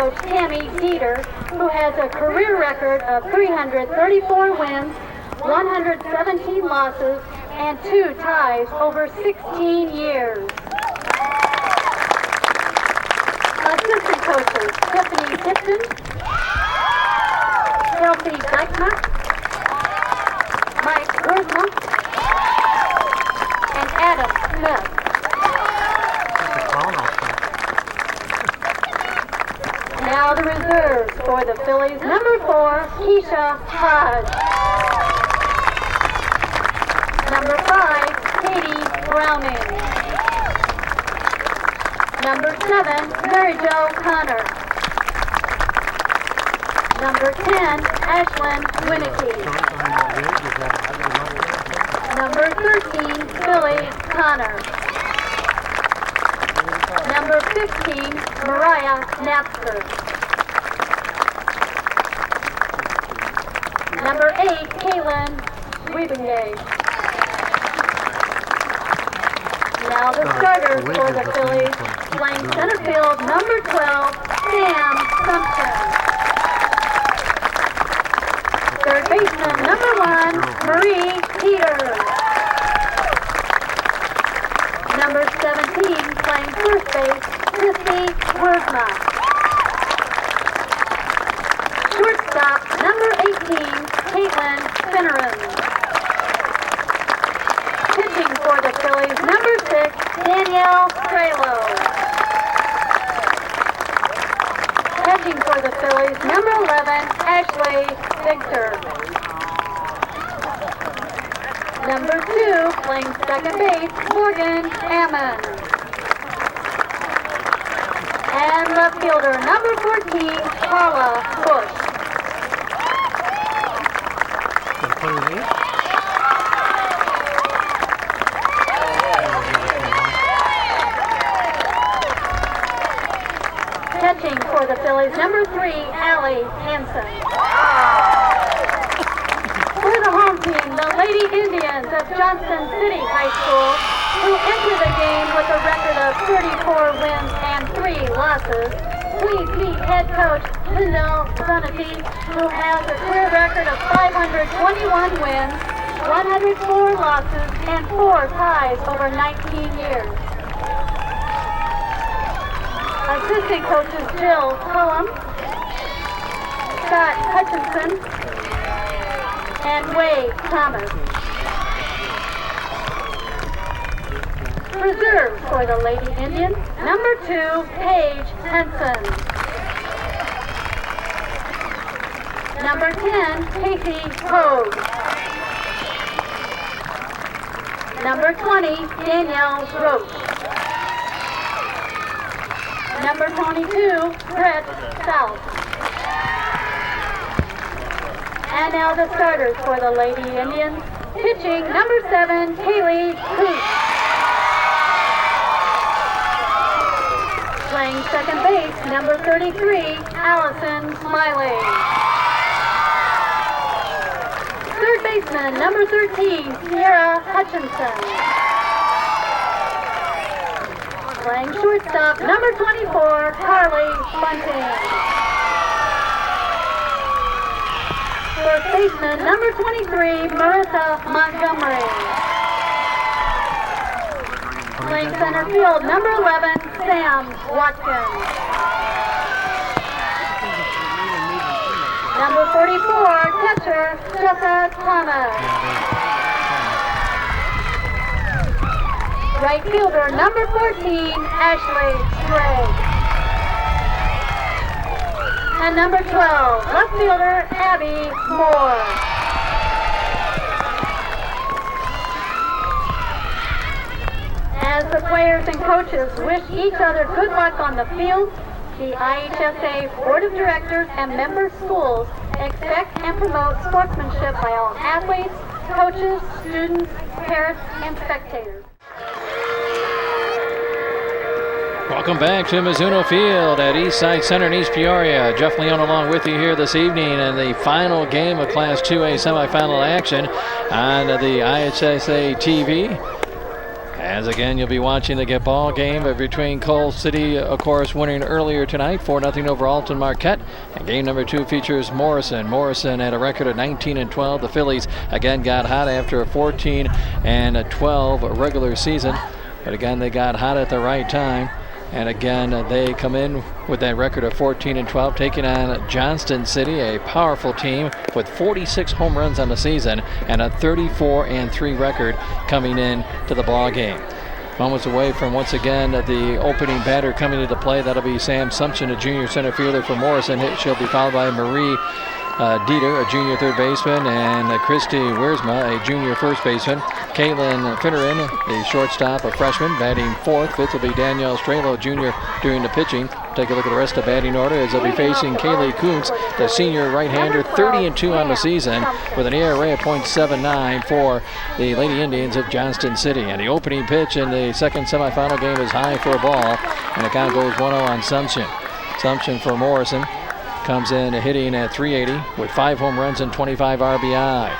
coach Tammy Dieter, who has a career record of 334 wins, 117 losses, and 2 ties over 16 years. Assistant coaches Tiffany Tipton, Kelsey Dyckman, Mike Worthman, and Adam Smith. Now the reserves for the Phillies. Number 4, Keisha Hodge. Number 5, Katie Browning. Number 7, Mary Jo Connor. Number 10, Ashlyn Winnicky. Number 13, Billy Connor. Number 15, Mariah Napster. Number 8, Kaylin Wiebengay. Now the starters for the Phillies, playing center field, number 12, Sam Simpson. Third baseman, number 1, Marie Peters. Number 17, playing first base, Christy Worthma. Shortstop, number 18, Caitlin Finneran. Pitching for the Phillies, number 6, Danielle Strelo. Catching for the Phillies, number 11, Ashley Victor. Number 2, playing second base, Morgan Ammon. And left fielder, number 14, Paula Bush. Catching for the Phillies, number 3, Allie Hansen. For the home team, the Lady Indians of Johnston City High School, who enter the game with a record of 34 wins and 3 losses. Please meet head coach Lindell Zanetti, who has a career record of 521 wins, 104 losses, and 4 ties over 19 years. Assistant coaches Jill Cullum, Scott Hutchinson, and Wade Thomas. Reserves for the Lady Indians, number 2, Paige Henson. Number 10, Casey Hogue. Number 20, Danielle Roach. Number 22, Brett South. And now the starters for the Lady Indians. Pitching, number 7, Kaylee Coote. Playing second base, number 33, Allison Smiley. Third baseman, number 13, Sierra Hutchinson. Playing shortstop, number 24, Carly Bunting. First baseman, number 23, Marissa Montgomery. Playing center field, number 11, Sam Watkins. Number 44, catcher, Jessa Thomas. Right fielder, number 14, Ashley Gray. And number 12, left fielder, Abby Moore. As the players and coaches wish each other good luck on the field, the IHSA Board of Directors and member schools expect and promote sportsmanship by all athletes, coaches, students, parents, and spectators. Welcome back to Mizuno Field at Eastside Center in East Peoria. Jeff Leon along with you here this evening in the final game of Class 2A semifinal action on the IHSA TV. As again, you'll be watching the ball game between Coal City, of course, winning earlier tonight, 4-0 over Alton Marquette. And game number 2 features Morrison. Morrison had a record of 19-12. The Phillies again got hot after a 14-12 regular season, but again they got hot at the right time. And again, they come in with that record of 14-12, taking on Johnston City, a powerful team with 46 home runs on the season and a 34-3 record coming in to the ball game. Moments away from, once again, the opening batter coming into play. That'll be Sam Sumption, a junior center fielder for Morrison. She'll be followed by Marie Dieter, a junior third baseman, and Christy Wiersma, a junior first baseman. Caitlin Finneran, the shortstop, a freshman, batting fourth. Fifth will be Danielle Strelo, junior, doing the pitching. Take a look at the rest of the batting order as they'll be facing Kaylee Kuntz, the senior right-hander, 30-2 on the season, with an ERA of .79 for the Lady Indians of Johnston City. And the opening pitch in the second semifinal game is high for a ball, and the count goes 1-0 on Sumption. Sumption for Morrison comes in hitting at .380 with 5 home runs and 25 RBI.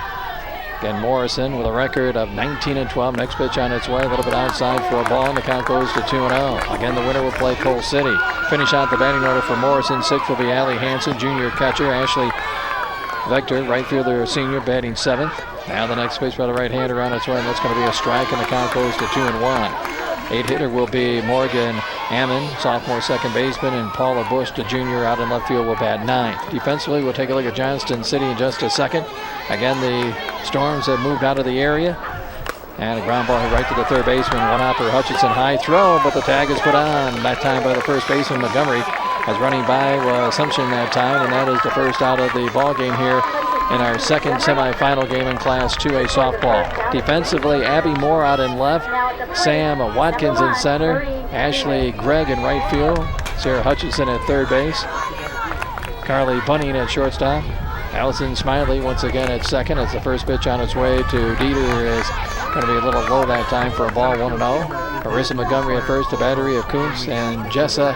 Again, Morrison with a record of 19-12. Next pitch on its way, a little bit outside for a ball, and the count goes to 2-0. Again, the winner will play Coal City. Finish out the batting order for Morrison. 6th will be Allie Hansen, junior catcher. Ashley Vector, right fielder, senior, batting 7th. Now the next pitch by the right-hander on its way, and that's going to be a strike, and the count goes to 2-1. 8-hitter will be Morgan Ammon, sophomore second baseman, and Paula Bush, the junior, out in left field, will bat 9th. Defensively, we'll take a look at Johnston City in just a second. Again, the Storms have moved out of the area. And a ground ball hit right to the third baseman. One-hopper Hutchinson, high throw, but the tag is put on. That time by the first baseman, Montgomery, as running by Assumption that time, and that is the first out of the ball game here in our second semifinal game in Class 2A softball. Defensively, Abby Moore out in left, Sam Watkins in center, Ashley Gregg in right field, Sarah Hutchinson at third base, Carly Bunning at shortstop, Allison Smiley once again at second as the first pitch on its way to Dieter is going to be a little low that time for a ball, 1-0. Marissa Montgomery at first, a battery of Kuntz and Jessa,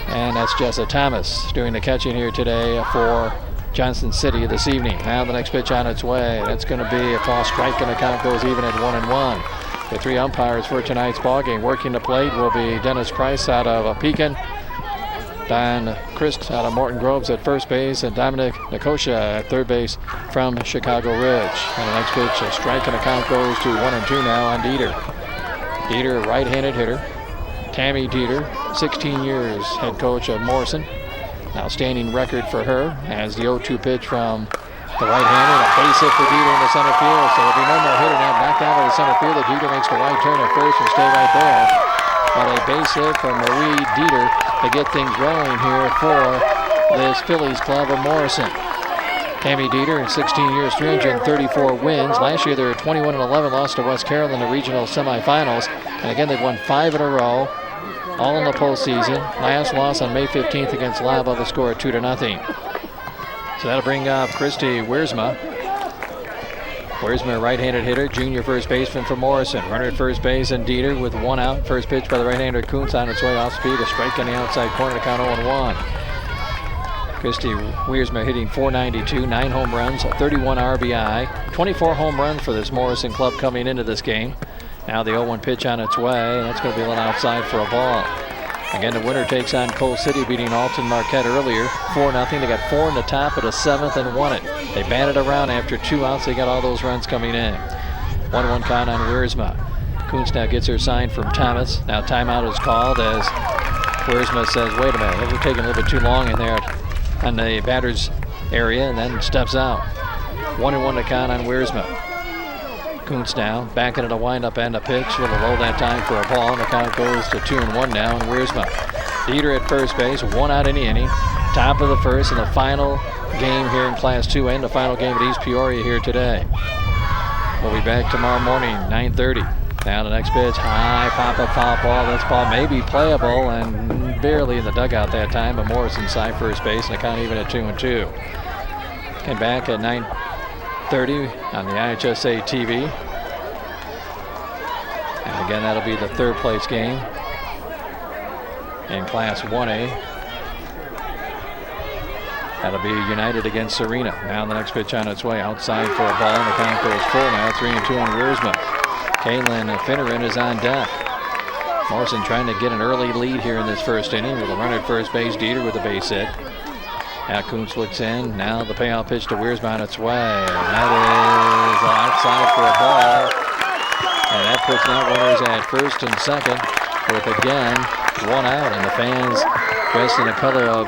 and that's Jessa Thomas doing the catching here today for Johnston City this evening. Now the next pitch on its way. That's going to be a call strike, and the count goes even at 1-1. The 3 umpires for tonight's ball game working the plate will be Dennis Price out of Pekin, Don Christ out of Morton Groves at first base, and Dominic Nicosia at third base from Chicago Ridge. And the next pitch, a strike, and the count goes to 1-2 now on Dieter. Dieter, right-handed hitter. Tammy Dieter, 16 years head coach of Morrison. Outstanding record for her as the 0-2 pitch from the right-hander, and a base hit for Dieter in the center field. So there'll be no more hitter now. Back down to the center field. Dieter makes the right turn at first and stay right there. But a base hit from Marie Dieter to get things rolling here for this Phillies club of Morrison. Tammy Dieter in 16 years, 334 wins. Last year they were 21-11, lost to West Carroll in the regional semifinals. And again, they've won 5 in a row, all in the postseason. Last loss on May 15th against Lava, the score of 2-0. So that'll bring up Christy Wiersma. Wiersma, a right-handed hitter, junior first baseman for Morrison. Runner at first base, and Dieter with 1 out. First pitch by the right-hander Kuntz on its way off speed. A strike on the outside corner to count 0-1. Christy Wiersma hitting .492, 9 home runs, 31 RBI, 24 home runs for this Morrison club coming into this game. Now the 0-1 pitch on its way, and that's going to be a little outside for a ball. Again, the winner takes on Coal City, beating Alton Marquette earlier, 4-0. They got 4 in the top of the 7th and won it. They batted around after 2 outs. They got all those runs coming in. 1-1 count on Wiersma. Kuntz now gets her sign from Thomas. Now timeout is called as Wiersma says, wait a minute, we're taking a little bit too long in there on the batter's area, and then steps out. 1-1 to count on Wiersma. Kuntz now back into the windup and a pitch. A little low that time for a ball, and the count goes to 2-1 now on Wiersma. Dieter at first base, 1 out in the inning. Top of the first in the final game here in Class 2A and the final game at East Peoria here today. We'll be back tomorrow morning, 9:30. Now the next pitch, high pop-up foul ball. This ball may be playable and barely in the dugout that time, but Morrison side first base, and the count even at 2-2. Came back at 9:30 on the IHSA TV. And again, that'll be the 3rd place game in Class 1A. That'll be United against Serena. Now the next pitch on its way outside for a ball, and the count goes full now, 3-2 on Wiersma. Caitlin Finneran is on deck. Morrison trying to get an early lead here in this first inning with a runner at first base. Dieter with a base hit. Now Kuntz looks in. Now the payoff pitch to Wiersma on its way. And that is outside for a ball. And that puts now runners at first and second with again 1 out. And the fans dressed in the color of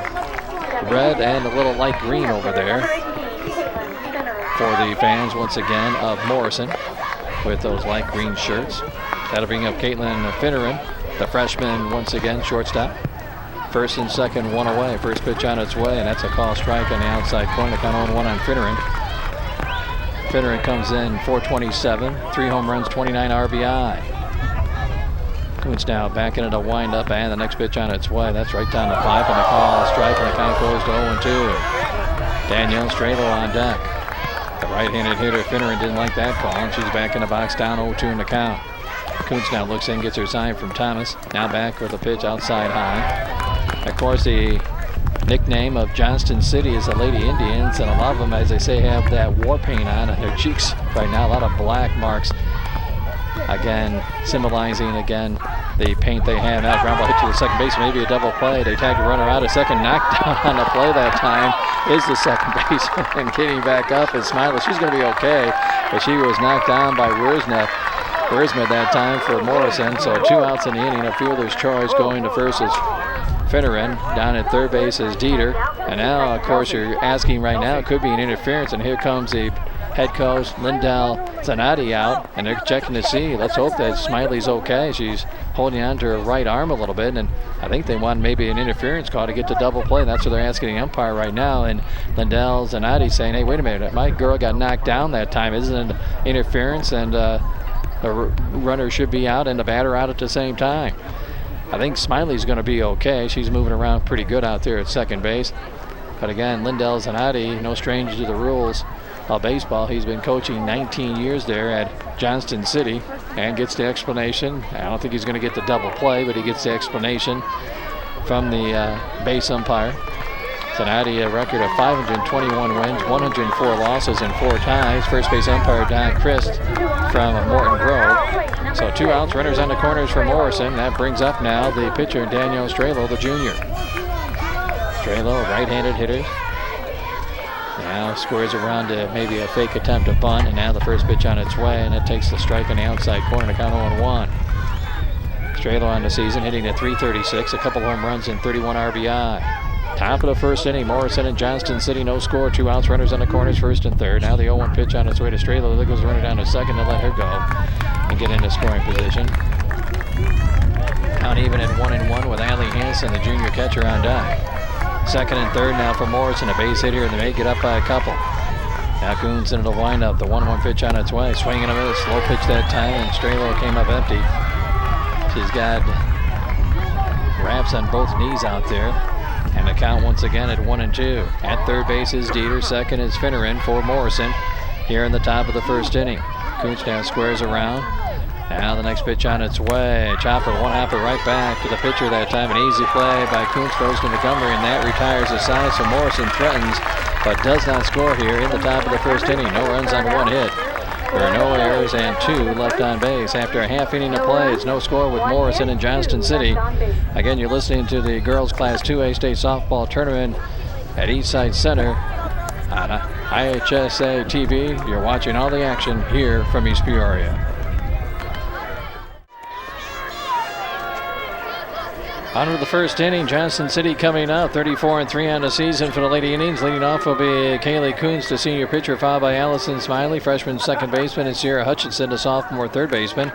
red and a little light green over there for the fans once again of Morrison with those light green shirts. That'll bring up Caitlin Finneran, the freshman once again, shortstop. First and second, 1 away. First pitch on its way, and that's a call strike on the outside corner. Count 0-1 on Finneran. Finneran comes in 427, 3 home runs, 29 RBI. Kuntz now backing it a windup, and the next pitch on its way. That's right down the pipe, and the call strike, and the count goes to 0-2. Danielle Strelo on deck. The right-handed hitter Finneran didn't like that call, and she's back in the box, down 0-2 in the count. Kuntz now looks in, gets her sign from Thomas. Now back with a pitch outside high. Of course, the nickname of Johnston City is the Lady Indians, and a lot of them, as they say, have that war paint on their cheeks right now. A lot of black marks, again, symbolizing, again, the paint they have. Now ground ball hit to the second base, maybe a double play. They tagged a runner out. A second knockdown on the play that time is the second baseman. And getting back up is Smiley. She's going to be okay, but she was knocked down by Wiersma that time for Morrison. So 2 outs in the inning. A fielder's choice going to first is Finneran. Down at third base is Dieter. And now, of course, you're asking right now, it could be an interference. And here comes the head coach, Lindell Zanatti, out. And they're checking to see. Let's hope that Smiley's okay. She's holding on to her right arm a little bit. And I think they want maybe an interference call to get to double play. That's what they're asking the umpire right now. And Lindell Zanatti saying, hey, wait a minute. My girl got knocked down that time. Isn't it interference? And the runner should be out and the batter out at the same time. I think Smiley's going to be okay. She's moving around pretty good out there at second base. But again, Lindell Zanatti, no stranger to the rules of baseball. He's been coaching 19 years there at Johnston City and gets the explanation. I don't think he's going to get the double play, but he gets the explanation from the base umpire. Zanatti, a record of 521 wins, 104 losses, and 4 ties. First base umpire Don Christ from Morton Grove. So 2 outs, runners on the corners for Morrison. That brings up now the pitcher Danielle Strelo, the junior. Strelo, right-handed hitter. Now squares around to maybe a fake attempt to bunt, and now the first pitch on its way, and it takes the strike on the outside corner to count 0-1. Strelo on the season hitting at .336, a couple home runs and 31 RBI. Top of the first inning, Morrison and Johnston City, no score, 2 outs, runners on the corners, first and third. Now the 0-1 pitch on its way to Strelo. There goes the runner down to second to let her go and get into scoring position. Count even at 1-1 with Allie Hansen, the junior catcher, on deck. Second and third now for Morrison, a base hit here, and they may get up by a couple. Now Coons into the windup, the 1-1 pitch on its way. Swinging a minute, slow pitch that time, and Strelo came up empty. She's got wraps on both knees out there. And the count once again at 1-2. At third base is Dieter. Second is Finneran for Morrison here in the top of the first inning. Kuntz now squares around. Now the next pitch on its way. Chopper, one-hopper right back to the pitcher that time. An easy play by Kuntz, goes to Montgomery, and that retires the side. So Morrison threatens, but does not score here in the top of the first inning. No runs on 1 hit. There are no errors and 2 left on base. After a half inning of play, it's no score with Morrison and Johnston City. Again, you're listening to the girls Class 2A state softball tournament at Eastside Center on IHSA TV. You're watching all the action here from East Peoria. On to the first inning, Johnston City coming out, 34-3 on the season for the Lady Indians. Leading off will be Kaylee Kuntz, the senior pitcher, followed by Allison Smiley, freshman second baseman, and Sierra Hutchinson, the sophomore third baseman.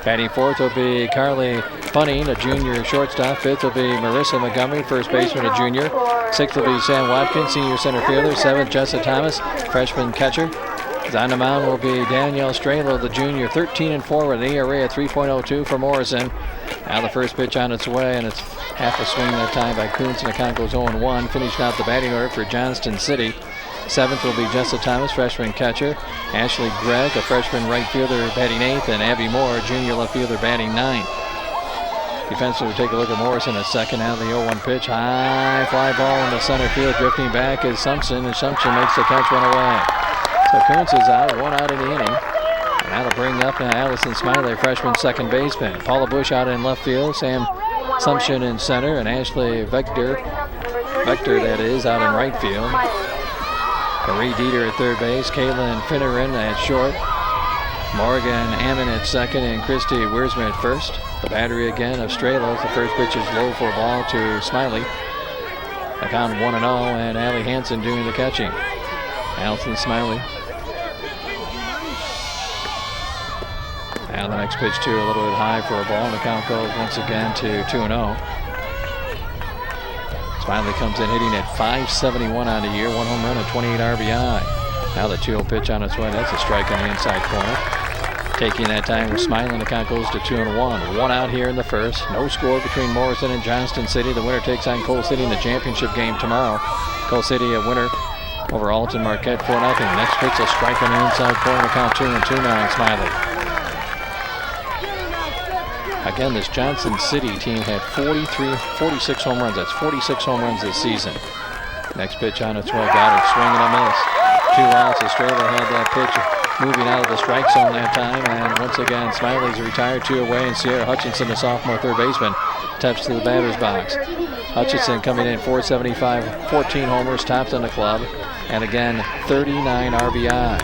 Batting fourth will be Carly Bunning, a junior shortstop. Fifth will be Marissa Montgomery, first baseman, a junior. Sixth will be Sam Watkins, senior center fielder. Seventh, Jessa Thomas, freshman catcher. On the mound will be Danielle Strelo, the junior, 13-4 with an ERA of 3.02 for Morrison. Now the first pitch on its way, and it's half a swing that time by Kuntz, and the count goes 0-1. Finishing out the batting order for Johnston City. Seventh will be Jessa Thomas, freshman catcher. Ashley Gregg, a freshman right fielder, batting eighth, and Abby Moore, a junior left fielder, batting ninth. Defensively, take a look at Morrison at second. Now the 0-1 pitch, high fly ball in the center field. Drifting back is Sumption, and Sumption makes the catch, run away. So Kuntz is out, 1 out in the inning. And that'll bring up Allison Smiley, freshman second baseman. Paula Bush out in left field. Sam Sumption in center. And Ashley Vector, that is, out in right field. Marie Dieter at third base. Caitlin Finneran at short. Morgan Ammon at second. And Christy Wiersma at first. The battery again of Stralos. The first pitch is low for a ball to Smiley. I count 1-0, and Allie Hansen doing the catching. Allison Smiley. Now the next pitch, too, a little bit high for a ball, and the count goes once again to 2-0. Smiley comes in hitting at .571 on the year, 1 home run and 28 RBI. Now the 2-0 pitch on its way. That's a strike on the inside corner. Taking that time with Smiley, the count goes to 2-1. 1 out here in the first. No score between Morrison and Johnston City. The winner takes on Cole City in the championship game tomorrow. Cole City a winner over Alton Marquette 4-0. Next pitch, a strike on the inside corner. The count 2-2 now on Smiley. Again, this Johnston City team had 46 home runs. That's 46 home runs this season. Next pitch on its way. Got it. Swing and a miss. 2 outs. Estrella had that pitch moving out of the strike zone that time, and once again Smiley's retired, 2 away, and Sierra Hutchinson, the sophomore third baseman, taps to the batter's box. Hutchinson coming in .475, 14 homers, tops in the club, and again 39 RBI.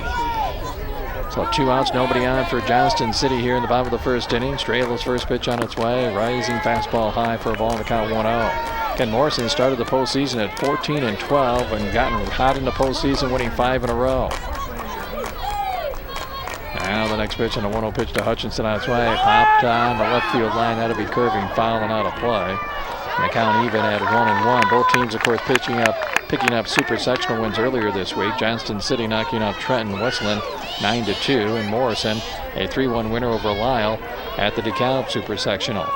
So 2 outs, nobody on for Johnston City here in the bottom of the first inning. Strela's first pitch on its way, rising fastball high for a ball, and the count 1-0. Ken Morrison started the postseason at 14-12 and gotten hot in the postseason, winning 5 in a row. Now the next pitch and a 1-0 pitch to Hutchinson on its way. Popped on the left field line. That'll be curving foul and out of play. And the count even at 1-1. Both teams, of course, picking up super sectional wins earlier this week. Johnston City knocking off Trenton Westland 9-2, and Morrison a 3-1 winner over Lisle at the DeKalb super sectional.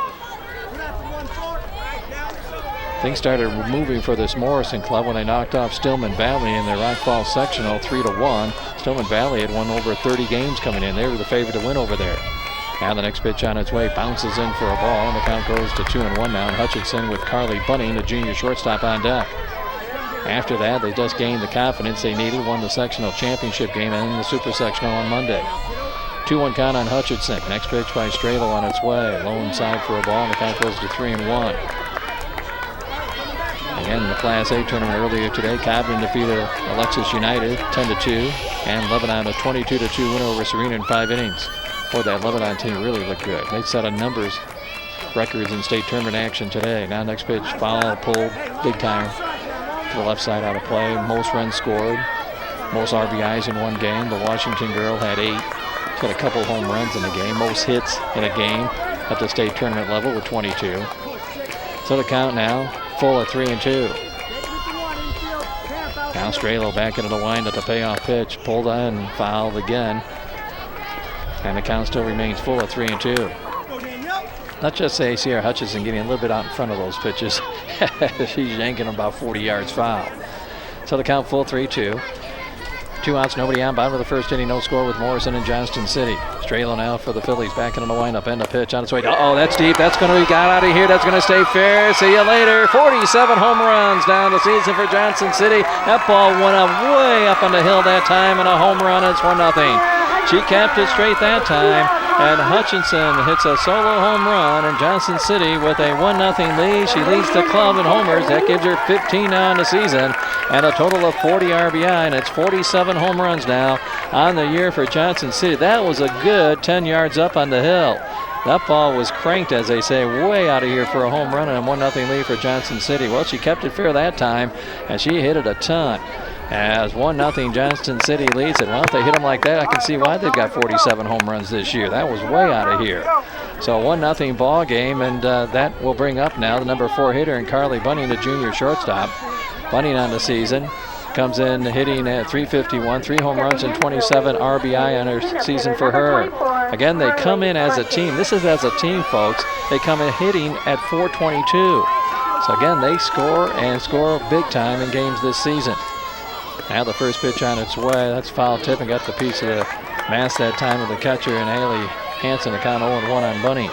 Things started moving for this Morrison club when they knocked off Stillman Valley in their Rock Falls sectional 3-1. Stillman Valley had won over 30 games coming in. They were the favorite to win over there. Now the next pitch on its way bounces in for a ball, and the count goes to 2-1 now. And Hutchinson with Carly Bunning, the junior shortstop, on deck. After that, they just gained the confidence they needed, won the sectional championship game and the super sectional on Monday. 2-1 count on Hutchinson. Next pitch by Strelo on its way. Low inside for a ball, and the count goes to 3-1. Again, in the Class A tournament earlier today, Cobden defeated Alexis United 10-2, and Lebanon a 22-2 win over Serena in 5 innings. Boy, that Lebanon team really looked good. They set a numbers records in state tournament action today. Now next pitch, foul, pulled, big time to the left side out of play. Most runs scored, most RBIs in one game. The Washington girl had 8. She had a couple home runs in the game. Most hits in a game at the state tournament level with 22. So the count now, full of 3-2. Now Strelo back into the wind at the payoff pitch. Pulled in, fouled again. And the count still remains full of 3-2. Let's just say Sierra Hutchinson getting a little bit out in front of those pitches. She's yanking them about 40 yards foul. So the count full 3-2. 2 outs, nobody on. Bottom of the first inning, no score with Morrison and Johnston City. Strelo now for the Phillies, back into the windup, and the pitch on its way. Oh, that's deep. That's going to be got out of here. That's going to stay fair. See you later. 47 home runs down the season for Johnston City. That ball went up way up on the hill that time, and a home run. It's 1-0. She capped it straight that time, and Hutchinson hits a solo home run, and Johnston City with a 1-0 lead. She leads the club in homers. That gives her 15 now in the season, and a total of 40 RBI, and it's 47 home runs now on the year for Johnston City. That was a good 10 yards up on the hill. That ball was cranked, as they say, way out of here for a home run, and a 1-0 lead for Johnston City. Well, she kept it fair that time, and she hit it a ton. As 1-0 Johnston City leads it. Well, if they hit them like that, I can see why they've got 47 home runs this year. That was way out of here. So 1-0 ball game, and that will bring up now the number 4 hitter, and Carly Bunning, the junior shortstop. Bunning on the season comes in hitting at .351, 3 home runs and 27 RBI on her season for her. Again, they come in as a team. This is as a team, folks. They come in hitting at .422. So again, they score and score big time in games this season. Now the first pitch on its way. That's foul tip, and got the piece of the mask that time of the catcher, and Haley Hansen to count 0-1 on Bunny.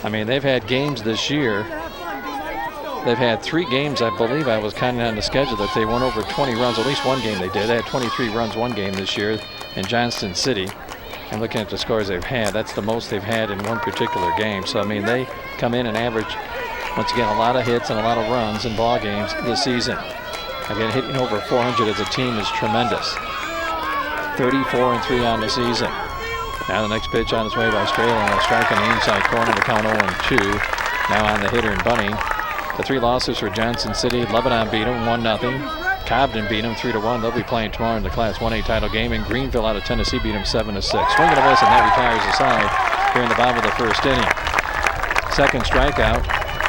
I mean, they've had games this year they've had 3 games, I believe I was counting on the schedule, that they won over 20 runs. At least one game they did. They had 23 runs one game this year in Johnston City. And looking at the scores they've had, that's the most they've had in one particular game. So, I mean, they come in and average, once again, a lot of hits and a lot of runs in ball games this season. Again, hitting over 400 as a team is tremendous. 34-3 on the season. Now the next pitch on its way by Straley. A strike on the inside corner to count 0-2. Now on the hitter and bunting. The 3 losses for Johnston City. Lebanon beat them 1-0. Cobden beat them 3-1. They'll be playing tomorrow in the Class 1A title game. And Greenville out of Tennessee beat them 7-6. Swing and a miss, and that retires the side here in the bottom of the first inning. Second strikeout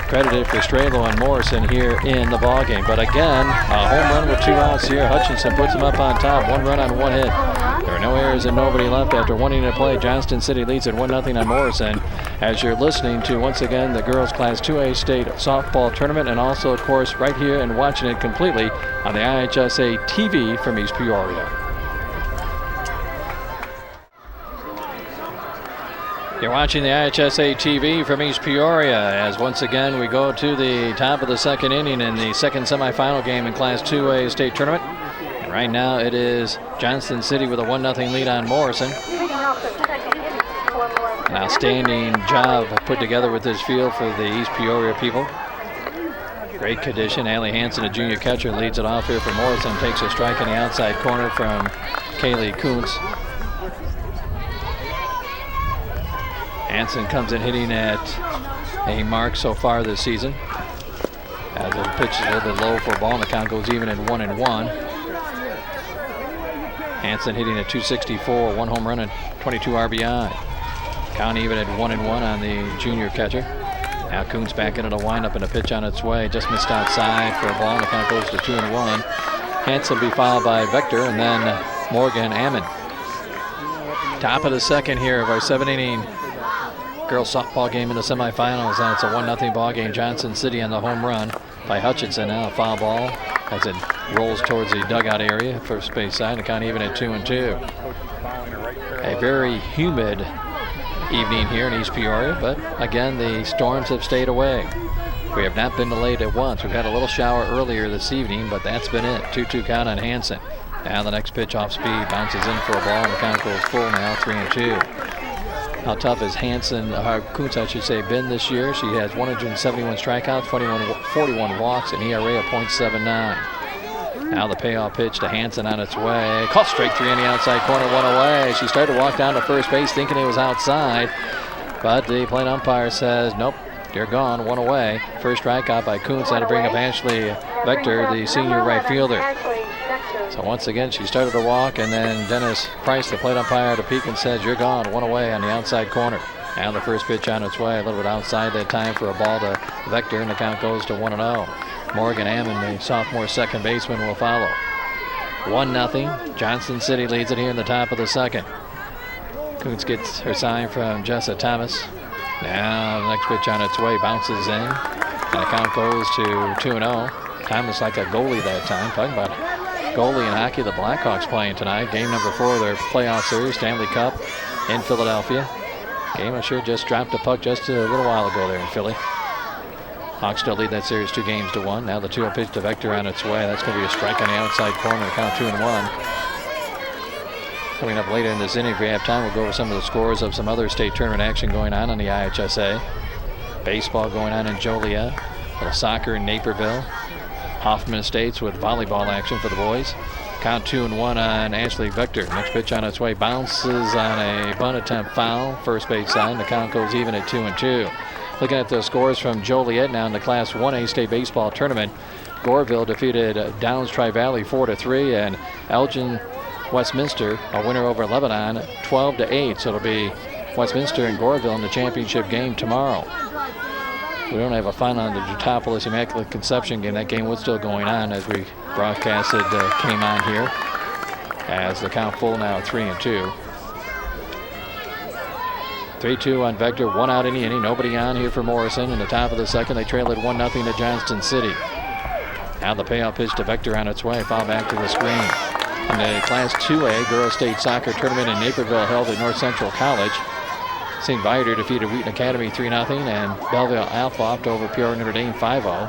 credited for Stralo and Morrison here in the ball game. But again, a home run with 2 outs here. Hutchinson puts them up on top. 1 run on 1 hit. There are no errors and nobody left after 1 inning to play. Johnston City leads at 1-0 on Morrison. As you're listening to, once again, the girls Class 2A state softball tournament, and also, of course, right here and watching it completely on the IHSA TV from East Peoria. You're watching the IHSA TV from East Peoria as once again we go to the top of the second inning in the second semifinal game in Class 2A state tournament. And right now it is Johnston City with a 1-0 lead on Morrison. An outstanding job put together with this field for the East Peoria people. Great condition. Allie Hansen, a junior catcher, leads it off here for Morrison. Takes a strike in the outside corner from Kaylee Kuntz. Hansen comes in hitting at a mark so far this season. As the pitch is a little bit low for a ball, and the count goes even at 1-1. Hansen hitting at 264, 1 home run and 22 RBI. Count even at 1-1 on the junior catcher. Now Kuntz back into the windup and a pitch on its way. Just missed outside for a ball, and the count goes to 2-1. Hansen will be followed by Vector and then Morgan Ammon. Top of the second here of our 7-inning girls softball game in the semifinals, and it's a 1-0 ball game. Johnston City on the home run by Hutchinson. Now a foul ball as it rolls towards the dugout area, first base side. The count even at 2-2. A very humid evening here in East Peoria, but again the storms have stayed away. We have not been delayed at once. We've had a little shower earlier this evening, but that's been it. 2-2 count on Hansen. Now the next pitch off speed bounces in for a ball, and the count goes full now, 3-2. How tough has Kuntz, I should say, been this year? She has 171 strikeouts, 41 walks, an ERA of .79. Now the payoff pitch to Hansen on its way. Caught strike 3 on the outside corner, 1 away. She started to walk down to first base thinking it was outside, but the plate umpire says, nope, you're gone, 1 away. First strikeout by Kuntz. Had to bring up Ashley Vector, the senior right fielder. So once again, she started to walk, and then Dennis Price, the plate umpire, to peek and says, you're gone, 1 away on the outside corner. Now the first pitch on its way, a little bit outside that time for a ball to Vector, and the count goes to 1-0. Morgan Ammon, the sophomore second baseman, will follow. 1-0. Johnston City leads it here in the top of the second. Kuntz gets her sign from Jessa Thomas. Now the next pitch on its way bounces in, and the count goes to 2-0. Thomas like a goalie that time. Talking about goalie in hockey, the Blackhawks playing tonight. Game number 4 of their playoff series, Stanley Cup in Philadelphia. Game I'm sure just dropped a puck just a little while ago there in Philly. Hawks still lead that series 2-1. Now the 2-0 pitch to Vector on its way. That's going to be a strike on the outside corner. Count 2-1. Coming up later in this inning, if we have time, we'll go over some of the scores of some other state tournament action going on the IHSA. Baseball going on in Joliet. A little soccer in Naperville. Hoffman Estates with volleyball action for the boys. Count 2-1 on Ashley Vector. Next pitch on its way bounces on a bunt attempt foul. First base side. The count goes even at 2-2. Looking at the scores from Joliet now in the Class 1A state baseball tournament. Goreville defeated Downs Tri-Valley 4-3, and Elgin Westminster a winner over Lebanon 12-8. So it'll be Westminster and Goreville in the championship game tomorrow. We don't have a final on the Jutopolis Immaculate Conception game. That game was still going on as we broadcasted came on here. As the count full now 3-2. 3-2 on Vector, 1 out in the inning. Nobody on here for Morrison. In the top of the second, they trail at 1-0 to Johnston City. Now the payoff pitch to Vector on its way. Foul back to the screen. In the Class 2A Girls State Soccer Tournament in Naperville held at North Central College, St. Viator defeated Wheaton Academy 3-0, and Belleville Alpha over Peoria Notre Dame 5-0.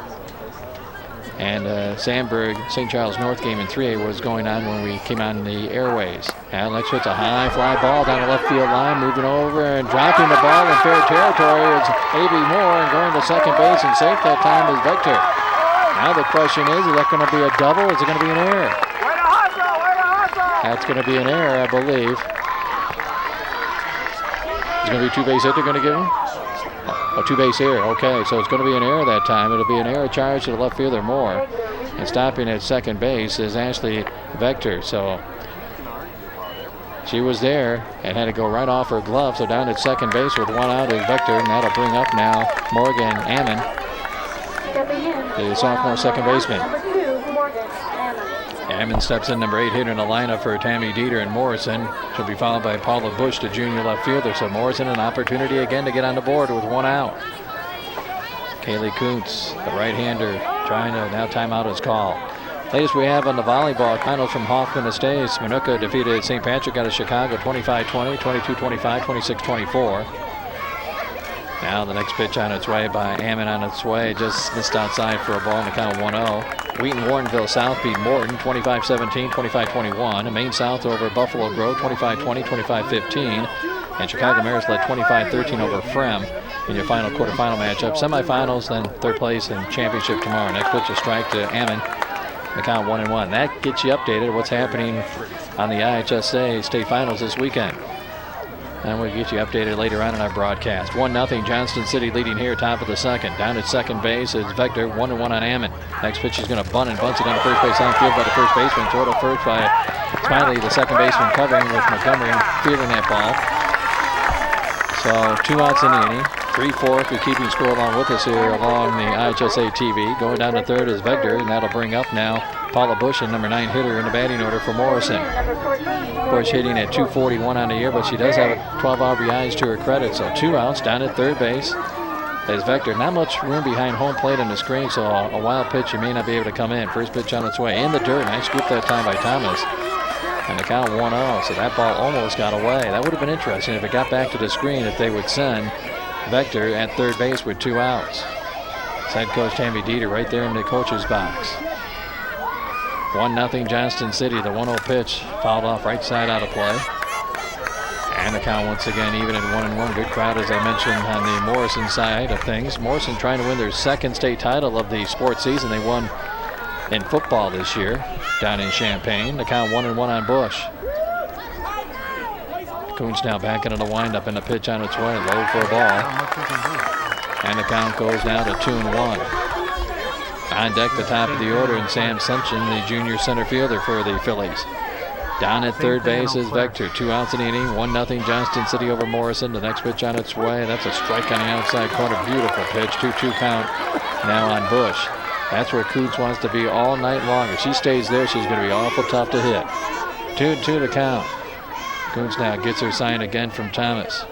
And Sandburg St. Charles North game in 3A was going on when we came on the airways. And next pitch, a high fly ball down the left field line, moving over and dropping the ball in fair territory. It's A.B. Moore, and going to second base and safe that time is Vector. Now the question is that going to be a double? Is it going to be an error? That's going to be an error, I believe. It's going to be two-base hit they're going to give him? A two-base error, okay, so it's going to be an error that time. It'll be an error charge to the left fielder, Moore. And stopping at second base is Ashley Vector. So she was there and had to go right off her glove. So down at second base with one out is Vector, and that'll bring up now Morgan Ammon, the sophomore second baseman. Ammon steps in, number 8 hitter in the lineup for Tammy Dieter and Morrison. She'll be followed by Paula Bush, the junior left fielder. So Morrison, an opportunity again to get on the board with one out. Kaylee Kuntz, the right-hander, trying to now timeout is called. Latest we have on the volleyball finals from Hoffman Estates. Minooka defeated St. Patrick out of Chicago 25-20, 22-25, 26-24. Now the next pitch on its way by Ammon on its way. Just missed outside for a ball in the count 1-0. Wheaton Warrenville South beat Morton 25-17, 25-21. And Maine South over Buffalo Grove 25-20, 25-15. And Chicago Maris led 25-13 over Frem in your final quarterfinal matchup. Semifinals, then third place and championship tomorrow. Next pitch, a strike to Ammon. The count 1-1. That gets you updated what's happening on the IHSA state finals this weekend. And we'll get you updated later on in our broadcast. 1-0 Johnston City leading here, top of the second. Down at second base is Vector, 1-1 on Ammon. Next pitch is going to bunt and bunts it down to first base on field by the first baseman. Throw to first by Smiley, the second baseman, covering with Montgomery fielding that ball. So 2 outs in the inning. 3-4 if you're keeping score along with us here along the IHSA TV. Going down to third is Vector, and that'll bring up now Paula Bush, and number 9 hitter in the batting order for Morrison. Bush hitting at 241 on the year, but she does have 12 RBIs to her credit. So 2 outs down at third base. There's Vector. Not much room behind home plate on the screen, so a wild pitch you may not be able to come in. First pitch on its way in the dirt. Nice scoop that time by Thomas. And the count 1-0, so that ball almost got away. That would have been interesting if it got back to the screen, if they would send Vector at third base with 2 outs. Head coach Tammy Dieter right there in the coach's box. 1-0 Johnston City. The 1-0 pitch fouled off right side out of play. And the count once again even at 1-1. Good crowd, as I mentioned, on the Morrison side of things. Morrison trying to win their second state title of the sports season. They won in football this year down in Champaign. The count 1-1 on Bush. Kuntz now back into the windup, and the pitch on its way, low for a ball. And the count goes now to 2-1. On deck, the top of the order, and Sam Simpson, the junior center fielder for the Phillies. Down at third base is Vector. 2 outs in the inning. 1-0 Johnston City over Morrison. The next pitch on its way. That's a strike on the outside corner. Beautiful pitch. 2-2 count now on Bush. That's where Kuntz wants to be all night long. If she stays there, she's going to be awful tough to hit. 2-2 the count. Kuntz now gets her sign again from Thomas.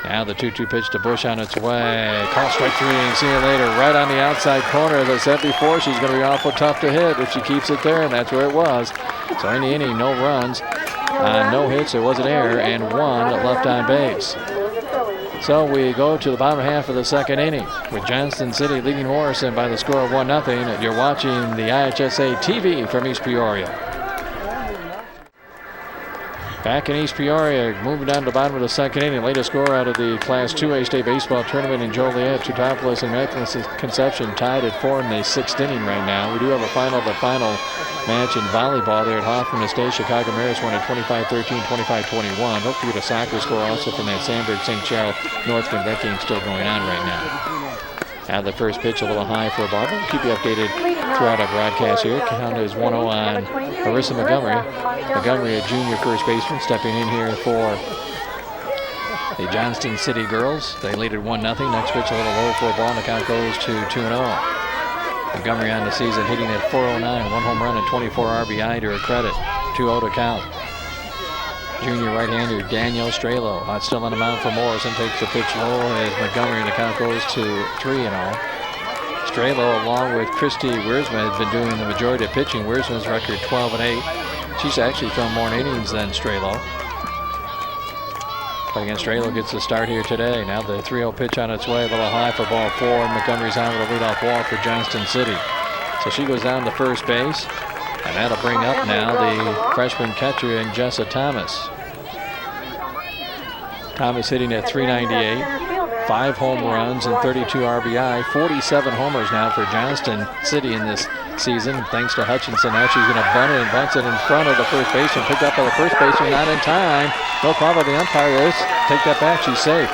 Now the 2-2 pitch to Bush on its way. Call strike 3 and see you later. Right on the outside corner. As I said before, she's going to be awful tough to hit if she keeps it there, and that's where it was. So in the inning, no runs, no hits. There was an error, and 1 left on base. So we go to the bottom half of the second inning with Johnston City leading Morrison by the score of 1-0. You're watching the IHSA TV from East Peoria. Back in East Peoria, moving down to the bottom of the second inning. Latest score out of the Class 2A state baseball tournament in Joliet. Teutopolis and Immaculate Conception tied at 4 in the 6th inning right now. We do have the final match in volleyball there at Hoffman Estate. Chicago Maris won at 25-13, 25-21. Hope to get a soccer score also from that Sandburg St. Charles North game. That game's still going on right now. Now the first pitch a little high for a ball. We'll keep you updated throughout our broadcast here. Count is 1-0 on Marissa Montgomery. Montgomery, a junior first baseman, stepping in here for the Johnston City girls. They lead at 1-0. Next pitch a little low for a ball, and the count goes to 2-0. Montgomery on the season hitting at .409, 1 home run and 24 RBI to her credit. 2-0 to count. Junior right-hander Danielle Strelo still on the mound for Morrison. Takes the pitch low as Montgomery, and the count goes to 3-0. Strelo, along with Christy Wiersma, has been doing the majority of pitching. Wiersma's record 12-8. She's actually thrown more innings than Strelo. But again, Strelo gets the start here today. Now the 3-0 pitch on its way, a little high for ball 4. Montgomery's on with a leadoff walk for Johnston City. So she goes down to first base. And that'll bring up now the freshman catcher in Jessa Thomas. Thomas hitting at .398, 5 home runs and 32 RBI, 47 homers now for Johnston City in this season, thanks to Hutchinson. Now she's going to bunt it and bunts it in front of the first baseman, picked up by the first baseman, not in time. No call by the umpire. Take that back, she's safe.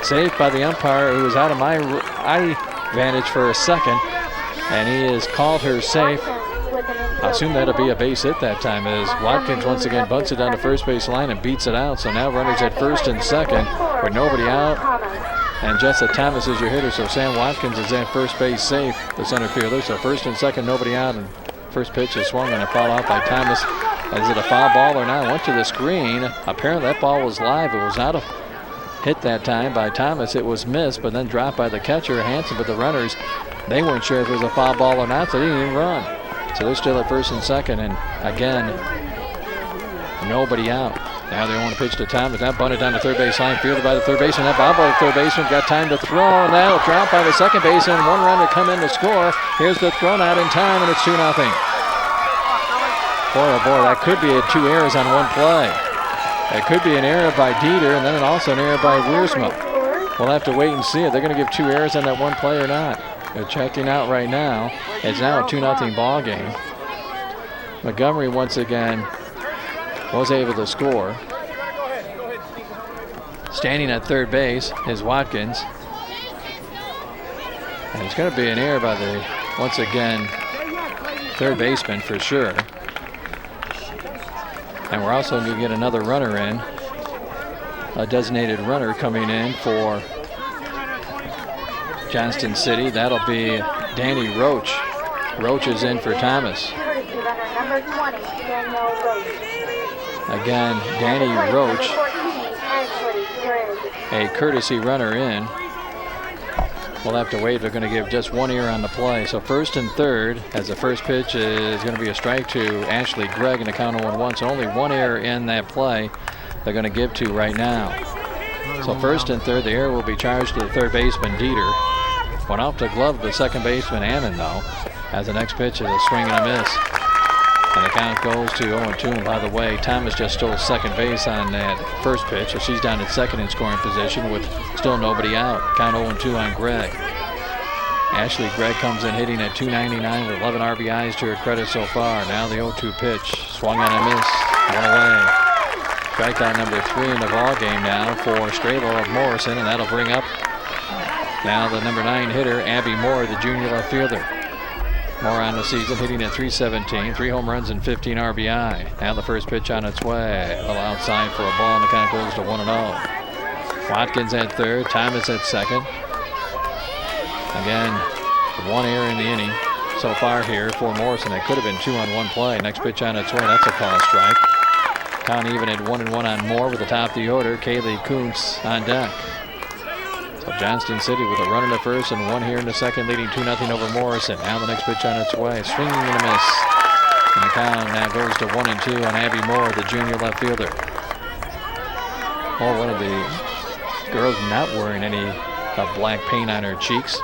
Safe by the umpire, who was out of my eye vantage for a second, and he has called her safe. I assume that'll be a base hit that time, as Watkins once again bunts it down the first base line and beats it out. So now runners at first and second with nobody out. And Jessa Thomas is your hitter, so Sam Watkins is at first base safe, the center fielder. So first and second, nobody out, and first pitch is swung and a foul out by Thomas. Is it a foul ball or not? Went to the screen. Apparently that ball was live. It was not a hit that time by Thomas. It was missed, but then dropped by the catcher, Hanson. But the runners, they weren't sure if it was a foul ball or not, so they didn't even run. So they're still at first and second, and again, nobody out. Now they want to pitch to Thomas. That bunted down the third base line, fielded by the third baseman. That ball by the third baseman got time to throw, and that'll drop by the second baseman. 1 run to come in to score. Here's the throw out in time, and it's 2-0. Boy, oh boy, that could be 2 errors on one play. It could be an error by Dieter, and then also an error by Wiersma. We'll have to wait and see if they're going to give 2 errors on that one play or not. They're checking out right now. It's now a 2-0 ball game. Montgomery once again was able to score. Standing at third base is Watkins. And it's going to be an error by the, once again, third baseman for sure. And we're also going to get another runner in. A designated runner coming in for Johnston City. That'll be Danny Roach. Roach is in for Thomas. Again, Danny Roach, a courtesy runner in. We'll have to wait. They're going to give just 1 error on the play. So first and third, as the first pitch is going to be a strike to Ashley Gregg in the count of 1-1. So only 1 error in that play they're going to give to right now. So first and third, the error will be charged to the third baseman, Dieter. Went off the glove of the second baseman, Ammon, though, as the next pitch is a swing and a miss. And the count goes to 0-2. And by the way, Thomas just stole second base on that first pitch, so she's down at second in scoring position with still nobody out. Count 0-2 on Gregg. Ashley Gregg comes in hitting at .299 with 11 RBIs to her credit so far. Now the 0-2 pitch, swung on and missed, one away. Strikeout number 3 in the ball game now for Strabo of Morrison, and that'll bring up now the number 9 hitter, Abby Moore, the junior left fielder. Moore on the season, hitting at .317, 3 home runs and 15 RBI. Now the first pitch on its way, a little outside for a ball, and the count goes to 1-0. Watkins at third, Thomas at second. Again, 1 error in the inning so far here for Morrison. It could have been 2 on 1 play. Next pitch on its way, that's a call strike. Count even at 1-1 on Moore with the top of the order. Kaylee Kuntz on deck. So Johnston City with a run in the first and 1 here in the second, leading 2-0 over Morrison. Now the next pitch on its way, swinging and a miss. And the count now goes to 1-2 on Abby Moore, the junior left fielder. Oh, one of the girls not wearing any black paint on her cheeks.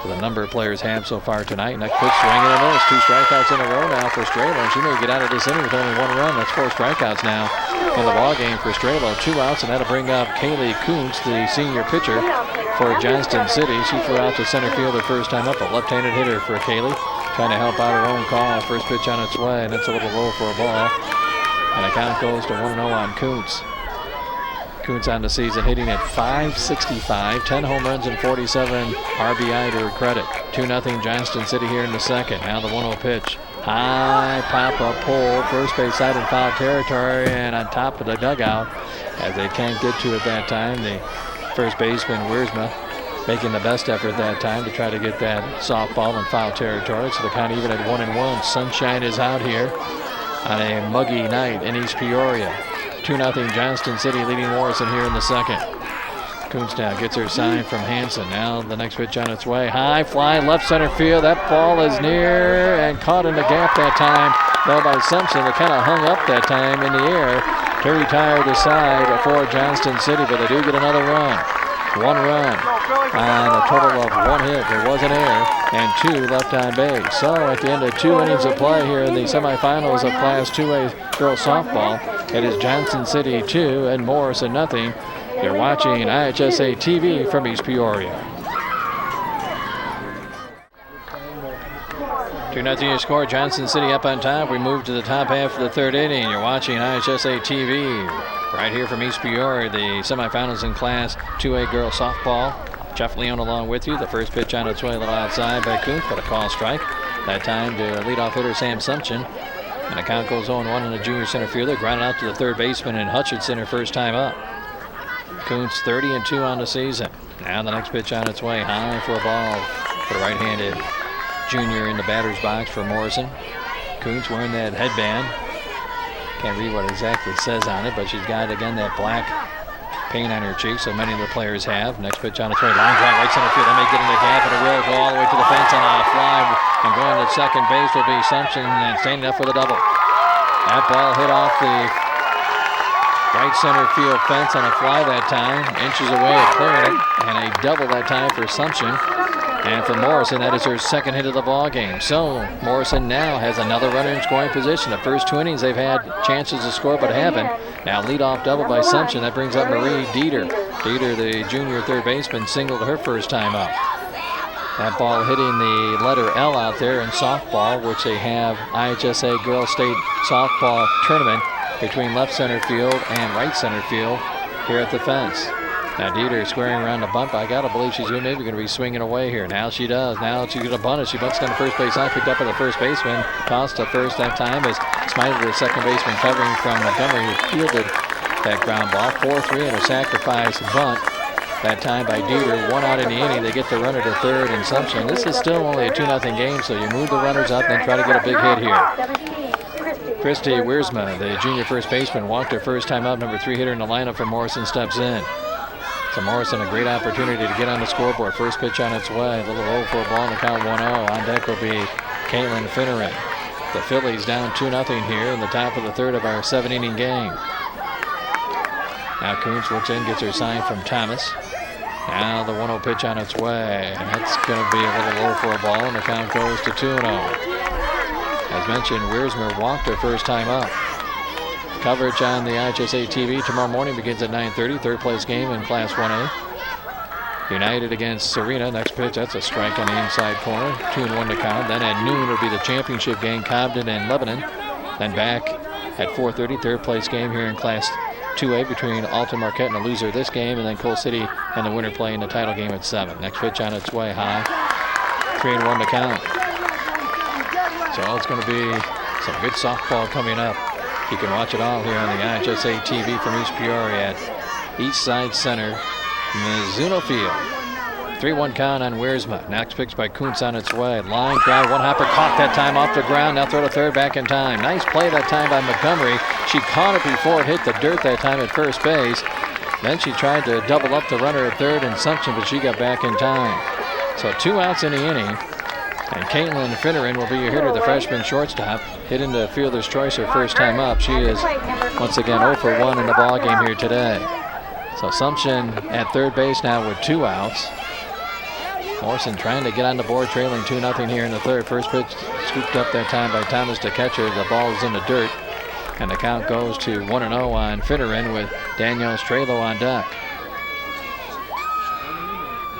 The number of players have so far tonight. Next pitch, swing and a miss. 2 strikeouts in a row now for Strabo. She may get out of this inning with only 1 run. That's 4 strikeouts now in the ball game for Strabo. 2 outs, and that'll bring up Kaylee Kuntz, the senior pitcher for Johnston City. She flew out to center field her first time up. A left-handed hitter for Kaylee, trying to help out her own call. First pitch on its way, and it's a little low for a ball. And the count goes to 1-0 on Kuntz. Kuntz on the season hitting at .565, 10 home runs and 47 RBI to her credit. 2-0 Johnston City here in the second. Now the 1-0 pitch. High pop-up pull, first base side in foul territory and on top of the dugout. As they can't get to it that time, the first baseman, Wiersma, making the best effort that time to try to get that softball in foul territory. So the count even at 1-1. Sunshine is out here on a muggy night in East Peoria. 2-0 Johnston City leading Morrison here in the second. Kuntz now gets her sign from Hanson. Now the next pitch on its way. High fly left center field. That ball is near and caught in the gap that time. Though by Simpson, it kind of hung up that time in the air to retire the side for Johnston City, but they do get another run. 1 run on a total of 1 hit. There was an error and 2 left on base. So at the end of 2 innings of play here in the semifinals of Class 2A girls softball, it is Johnston City 2 and Morrison nothing. You're watching IHSA TV from East Peoria. 2-0 your score. Johnston City up on top. We move to the top half of the 3rd inning. You're watching IHSA TV right here from East Peoria, the semifinals in Class 2A girls softball. Jeff Leon along with you. The first pitch on its way a little outside by Kuntz, but a call strike. That time to leadoff hitter Sam Sumption. And the count goes 0-1 on the junior center fielder. Grounded out to the third baseman and Hutchinson her first time up. Kuntz 30-2 on the season. Now the next pitch on its way. High for a ball for the right-handed junior in the batter's box for Morrison. Kuntz wearing that headband. Can't read what exactly says on it, but she's got, again, that black paint on her cheek, so many of the players have. Next pitch on its way. Line drive right center field. That may get in the gap, and it will go all the way to the fence on a fly. And going to second base will be Sumption, and standing up for the double. That ball hit off the right center field fence on a fly that time. Inches away at clearing it, and a double that time for Sumption. And for Morrison, that is her second hit of the ball game. So Morrison now has another runner in scoring position. The first 2 innings they've had chances to score but haven't. Now leadoff double by Sumption. That brings up Marie Dieter. Dieter, the junior third baseman, singled her first time up. That ball hitting the letter L out there in softball, which they have IHSA Girls State Softball Tournament between left center field and right center field here at the fence. Now Dieter squaring around the bunt. I gotta believe she's maybe going to be swinging away here. Now she does. Now she's going to bunt it. She bunts down the first base line, picked up by the first baseman. Tossed to first that time as Smiley, the second baseman, covering from Montgomery, who fielded that ground ball. 4-3 and a sacrifice bunt. That time by Dieter. 1 out in the inning. They get the runner to third and Sumption. This is still only a 2-0 game, so you move the runners up and then try to get a big hit here. Christy Wiersma, the junior first baseman, walked her first time up. Number 3 hitter in the lineup for Morrison steps in. So Morrison, a great opportunity to get on the scoreboard. First pitch on its way. A little low for a ball on the count 1-0. On deck will be Caitlin Finneran. The Phillies down 2-0 here in the top of the 3rd of our 7-inning game. Now Kuntz looks in, gets her sign from Thomas. Now the 1-0 pitch on its way. And that's going to be a little low for a ball, and the count goes to 2-0. As mentioned, Wiersma walked her first time up. Coverage on the IHSA TV tomorrow morning begins at 9:30. Third place game in Class 1A. United against Serena. Next pitch, that's a strike on the inside corner. 2-1 to count. Then at noon will be the championship game, Cobden and Lebanon. Then back at 4:30, third place game here in Class 2A between Alton Marquette and the loser of this game, and then Cole City and the winner playing the title game at 7. Next pitch on its way high. 3-1 to count. So it's going to be some good softball coming up. You can watch it all here on the IHSA TV from East Peoria at East Side Center, Mizuno Field. 3-1 count on Wiersma. Next pitch by Kuntz on its way. Line drive, one hopper caught that time off the ground. Now throw to third, back in time. Nice play that time by Montgomery. She caught it before it hit the dirt that time at first base. Then she tried to double up the runner at third and Sumption, but she got back in time. So 2 outs in the inning. And Caitlin Finneran will be your hitter, the freshman shortstop. Hit into fielder's choice her first time up. She is once again 0 for 1 in the ball game here today. So Sumption at third base now with 2 outs. Morrison trying to get on the board, trailing 2-0 here in the third. First pitch scooped up that time by Thomas to catcher. The ball is in the dirt. And the count goes to 1-0 on Finneran with Danielle Strelo on deck.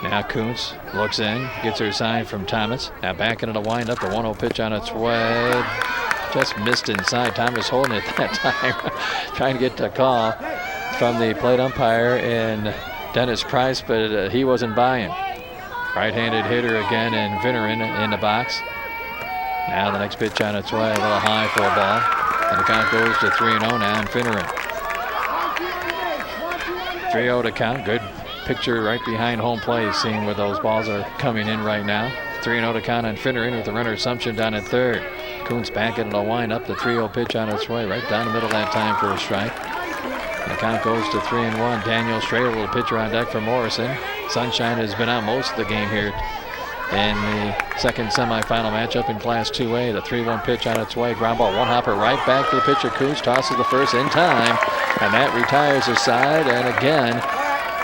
Now Kuntz looks in, gets her sign from Thomas. Now back into the windup, the 1-0 pitch on its way. Just missed inside. Thomas holding it that time, trying to get the call from the plate umpire in Dennis Price, but he wasn't buying. Right-handed hitter again in Finneran in the box. Now the next pitch on its way, a little high for a ball. And the count goes to 3-0 now in Finneran. 3-0 to count, good picture right behind home plate, seeing where those balls are coming in right now. 3-0 to count on Finneran with the runner Sumption down at third. Kuntz back into the wind-up, the 3-0 pitch on its way, right down the middle that time for a strike. And the count goes to 3-1. Daniel Strayl, the pitcher on deck for Morrison. Sunshine has been out most of the game here in the second semifinal matchup in Class 2A. The 3-1 pitch on its way. Ground ball, one hopper right back to the pitcher. Kuntz tosses the first in time, and that retires the side. And again,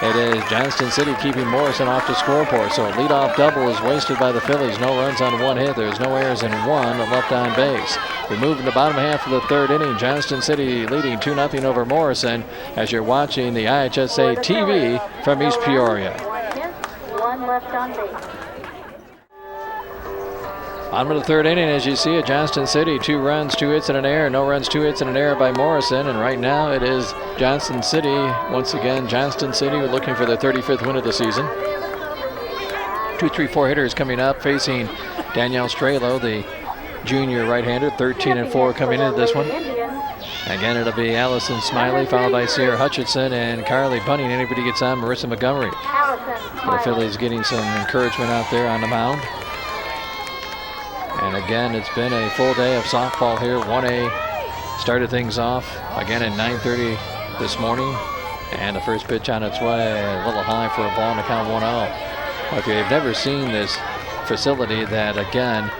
It is Johnston City keeping Morrison off the scoreboard. So a leadoff double is wasted by the Phillies. No runs on one hit. There's no errors and one left on base. We move in the bottom half of the third inning. Johnston City leading 2-0 over Morrison as you're watching the IHSA TV from East Peoria. One left on base. Bottom of the third inning, as you see it, Johnston City, 2 runs, 2 hits and an error. No runs, 2 hits and an error by Morrison. And right now it is Johnston City. Once again, Johnston City looking for their 35th win of the season. 2, 3, 4 hitters coming up facing Danielle Strelo, the junior right-hander, 13-4 coming into this one. Again, it'll be Allison Smiley, followed by Sierra Hutchinson and Carly Bunning. Anybody gets on, Marissa Montgomery. The Phillies getting some encouragement out there on the mound. And again, it's been a full day of softball here. 1A started things off again at 9:30 this morning. And the first pitch on its way, a little high for a ball, and the count 1-0. Well, if you've never seen this facility that, again,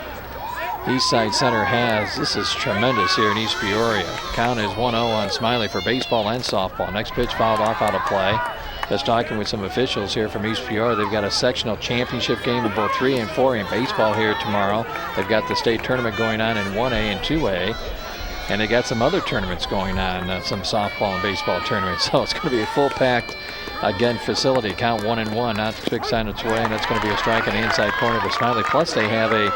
Eastside Center has, this is tremendous here in East Peoria. Count is 1-0 on Smiley for baseball and softball. Next pitch fouled off out of play. Just talking with some officials here from East Peoria. They've got a sectional championship game in both 3 and 4 in baseball here tomorrow. They've got the state tournament going on in 1A and 2A. And they got some other tournaments going on, some softball and baseball tournaments. So it's going to be a full-packed, again, facility. Count 1-1, not the big sign its way, and that's going to be a strike in the inside corner for Smiley. Plus they have a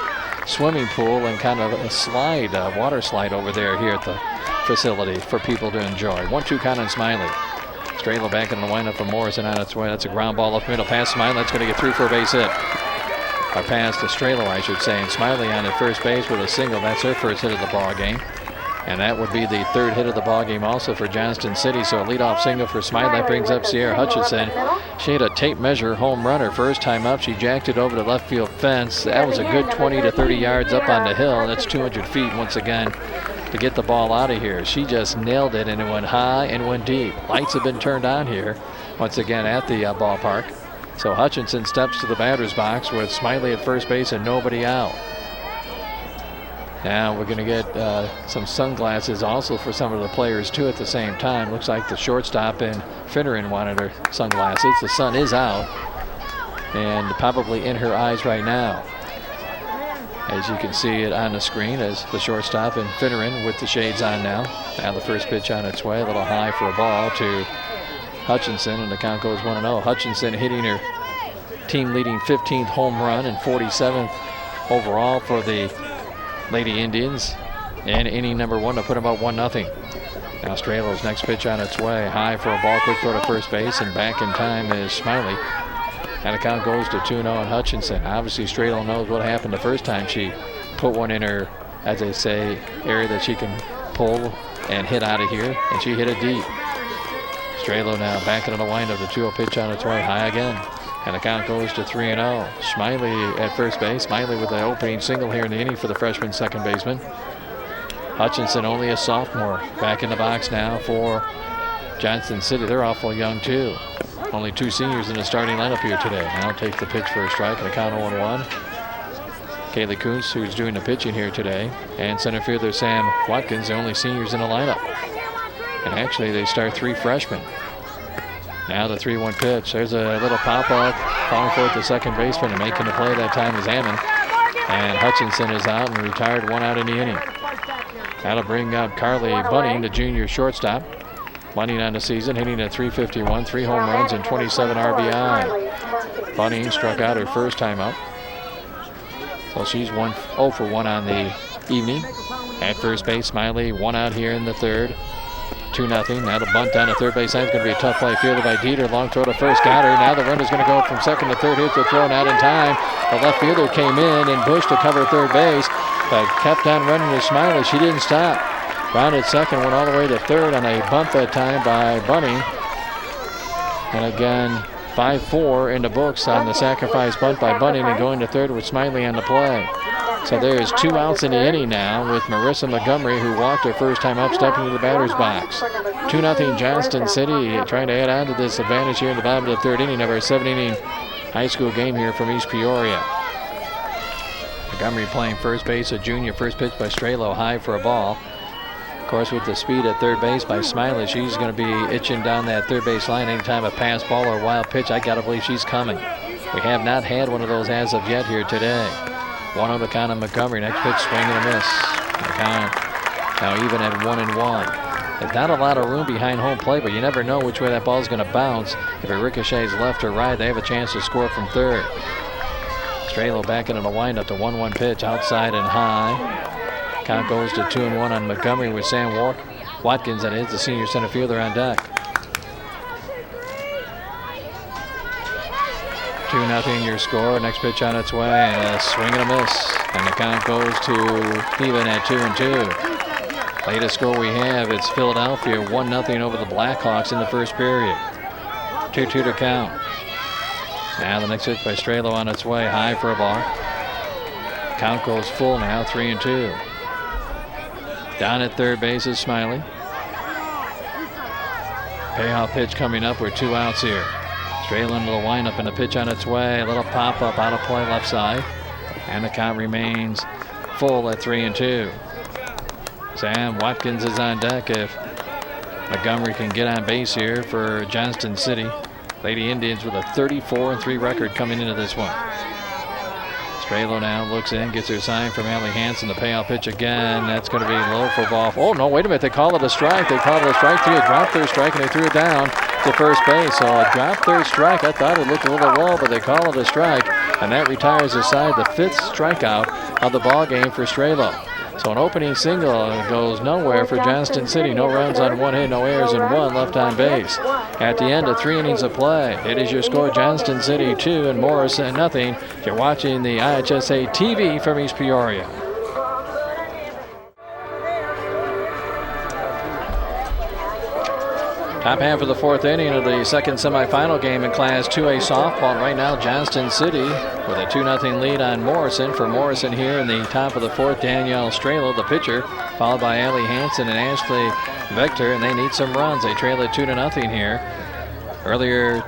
swimming pool and kind of a slide, water slide over there here at the facility for people to enjoy. 1-2 count on Smiley. Strelo back in the windup for Morrison on its way. That's a ground ball up middle past Smiley. That's going to get through for a base hit. Or pass to Strelo, I should say. And Smiley on at first base with a single. That's her first hit of the ball game. And that would be the 3rd hit of the ball game also for Johnston City. So a leadoff single for Smiley. That brings up Sierra Hutchinson. She had a tape measure home run her first time up. She jacked it over the left field fence. That was a good 20 to 30 yards up on the hill. That's 200 feet once again to get the ball out of here. She just nailed it, and it went high and went deep. Lights have been turned on here once again at the ballpark. So Hutchinson steps to the batter's box with Smiley at first base and nobody out. Now we're going to get some sunglasses also for some of the players too at the same time. Looks like the shortstop and Finneran wanted her sunglasses. The sun is out and probably in her eyes right now. As you can see it on the screen as the shortstop and Finneran with the shades on now. Now the first pitch on its way, a little high for a ball to Hutchinson, and the count goes 1-0. Hutchinson hitting her team-leading 15th home run and 47th overall for the Lady Indians. And inning number 1 to put them up 1-0. Now Strelo's next pitch on its way, high for a ball, quick throw to first base, and back in time is Smiley. And the count goes to 2-0 on Hutchinson. Obviously, Strelo knows what happened the first time she put one in her, as they say, area that she can pull and hit out of here, and she hit it deep. Strelo now back into the windup. The 2-0 pitch on its way, high again. And the count goes to 3-0. Smiley at first base. Smiley with the opening single here in the inning for the freshman second baseman. Hutchinson, only a sophomore, back in the box now for Johnston City. They're awful young, too. Only 2 seniors in the starting lineup here today. Now takes the pitch for a strike and a count 0-1. Kaylee Kuntz, who's doing the pitching here today, and center fielder Sam Watkins, the only seniors in the lineup. And actually, they start 3 freshmen. Now the 3-1 pitch. There's a little pop-up, calling for it the second baseman, and making the play that time is Ammon. And Hutchinson is out and retired, 1 out in the inning. That'll bring up Carly Bunning, the junior shortstop. Bunning on the season, hitting at .351, 3 home runs and 27 RBI. Bunning struck out her first time up. So she's 0 for 1 on the evening. At first base, Smiley, 1 out here in the third. 2-0. Now the bunt down to third base. That's going to be a tough play fielded by Dieter. Long throw to first. Got her. Now the runner's going to go from second to third. Here's the throw, out in time. The left fielder came in and Bush to cover third base, but kept on running to Smiley. She didn't stop. Rounded second, went all the way to third on a bunt that time by Bunning. And again, 5-4 in the books on the sacrifice bunt by Bunning, and going to third with Smiley on the play. So there's 2 outs in the inning now with Marissa Montgomery, who walked her first time up, stepping into the batter's box. 2-0 Johnston City, trying to add on to this advantage here in the bottom of the third inning of our 7-inning high school game here from East Peoria. Montgomery playing first base, a junior. First pitch by Strelo, high for a ball. Of course, with the speed at third base by Smiley, she's going to be itching down that third base line anytime a pass ball or a wild pitch. I got to believe she's coming. We have not had one of those as of yet here today. 1-0 to count on Montgomery. Next pitch, swing and a miss. The count now even at 1-1. There's not a lot of room behind home plate, but you never know which way that ball's going to bounce. If it ricochets left or right, they have a chance to score from third. Strelo back into the windup. The 1-1 pitch outside and high. Count goes to 2-1 on Montgomery with Sam Watkins, that is, the senior center fielder, on deck. 2-0 your score. Next pitch on its way, and a swing and a miss. And the count goes to even at 2-2. Latest score we have, it's Philadelphia 1-0 over the Blackhawks in the first period. 2-2 to count. Now the next pitch by Strelo on its way, high for a ball. Count goes full now, 3-2. Down at third base is Smiley. Payoff pitch coming up with 2 outs here. Strelo into the windup and a pitch on its way. A little pop up out of play left side. And the count remains full at 3-2. Sam Watkins is on deck if Montgomery can get on base here for Johnston City. Lady Indians with a 34-3 record coming into this one. Strelo now looks in, gets her sign from Allie Hansen. The payoff pitch again. That's going to be low for ball. Oh, no, wait a minute. They call it a strike. They call it a strike. It dropped their strike, and they threw it down to first base. So a dropped their strike. I thought it looked a little low, but they call it a strike, and that retires aside the 5th strikeout of the ball game for Strelo. So an opening single goes nowhere for Johnston City. No runs on 1 hit, no errors, and 1 left on base. At the end of 3 innings of play, it is your score, Johnston City 2 and Morrison 0. You're watching the IHSA TV from East Peoria. Top half of the 4th inning of the second semifinal game in Class 2A softball. And right now, Johnston City with a 2-0 lead on Morrison. For Morrison here in the top of the 4th, Danielle Strelo, the pitcher, followed by Allie Hansen and Ashley Vector, and they need some runs. They trail at 2-0 here. Earlier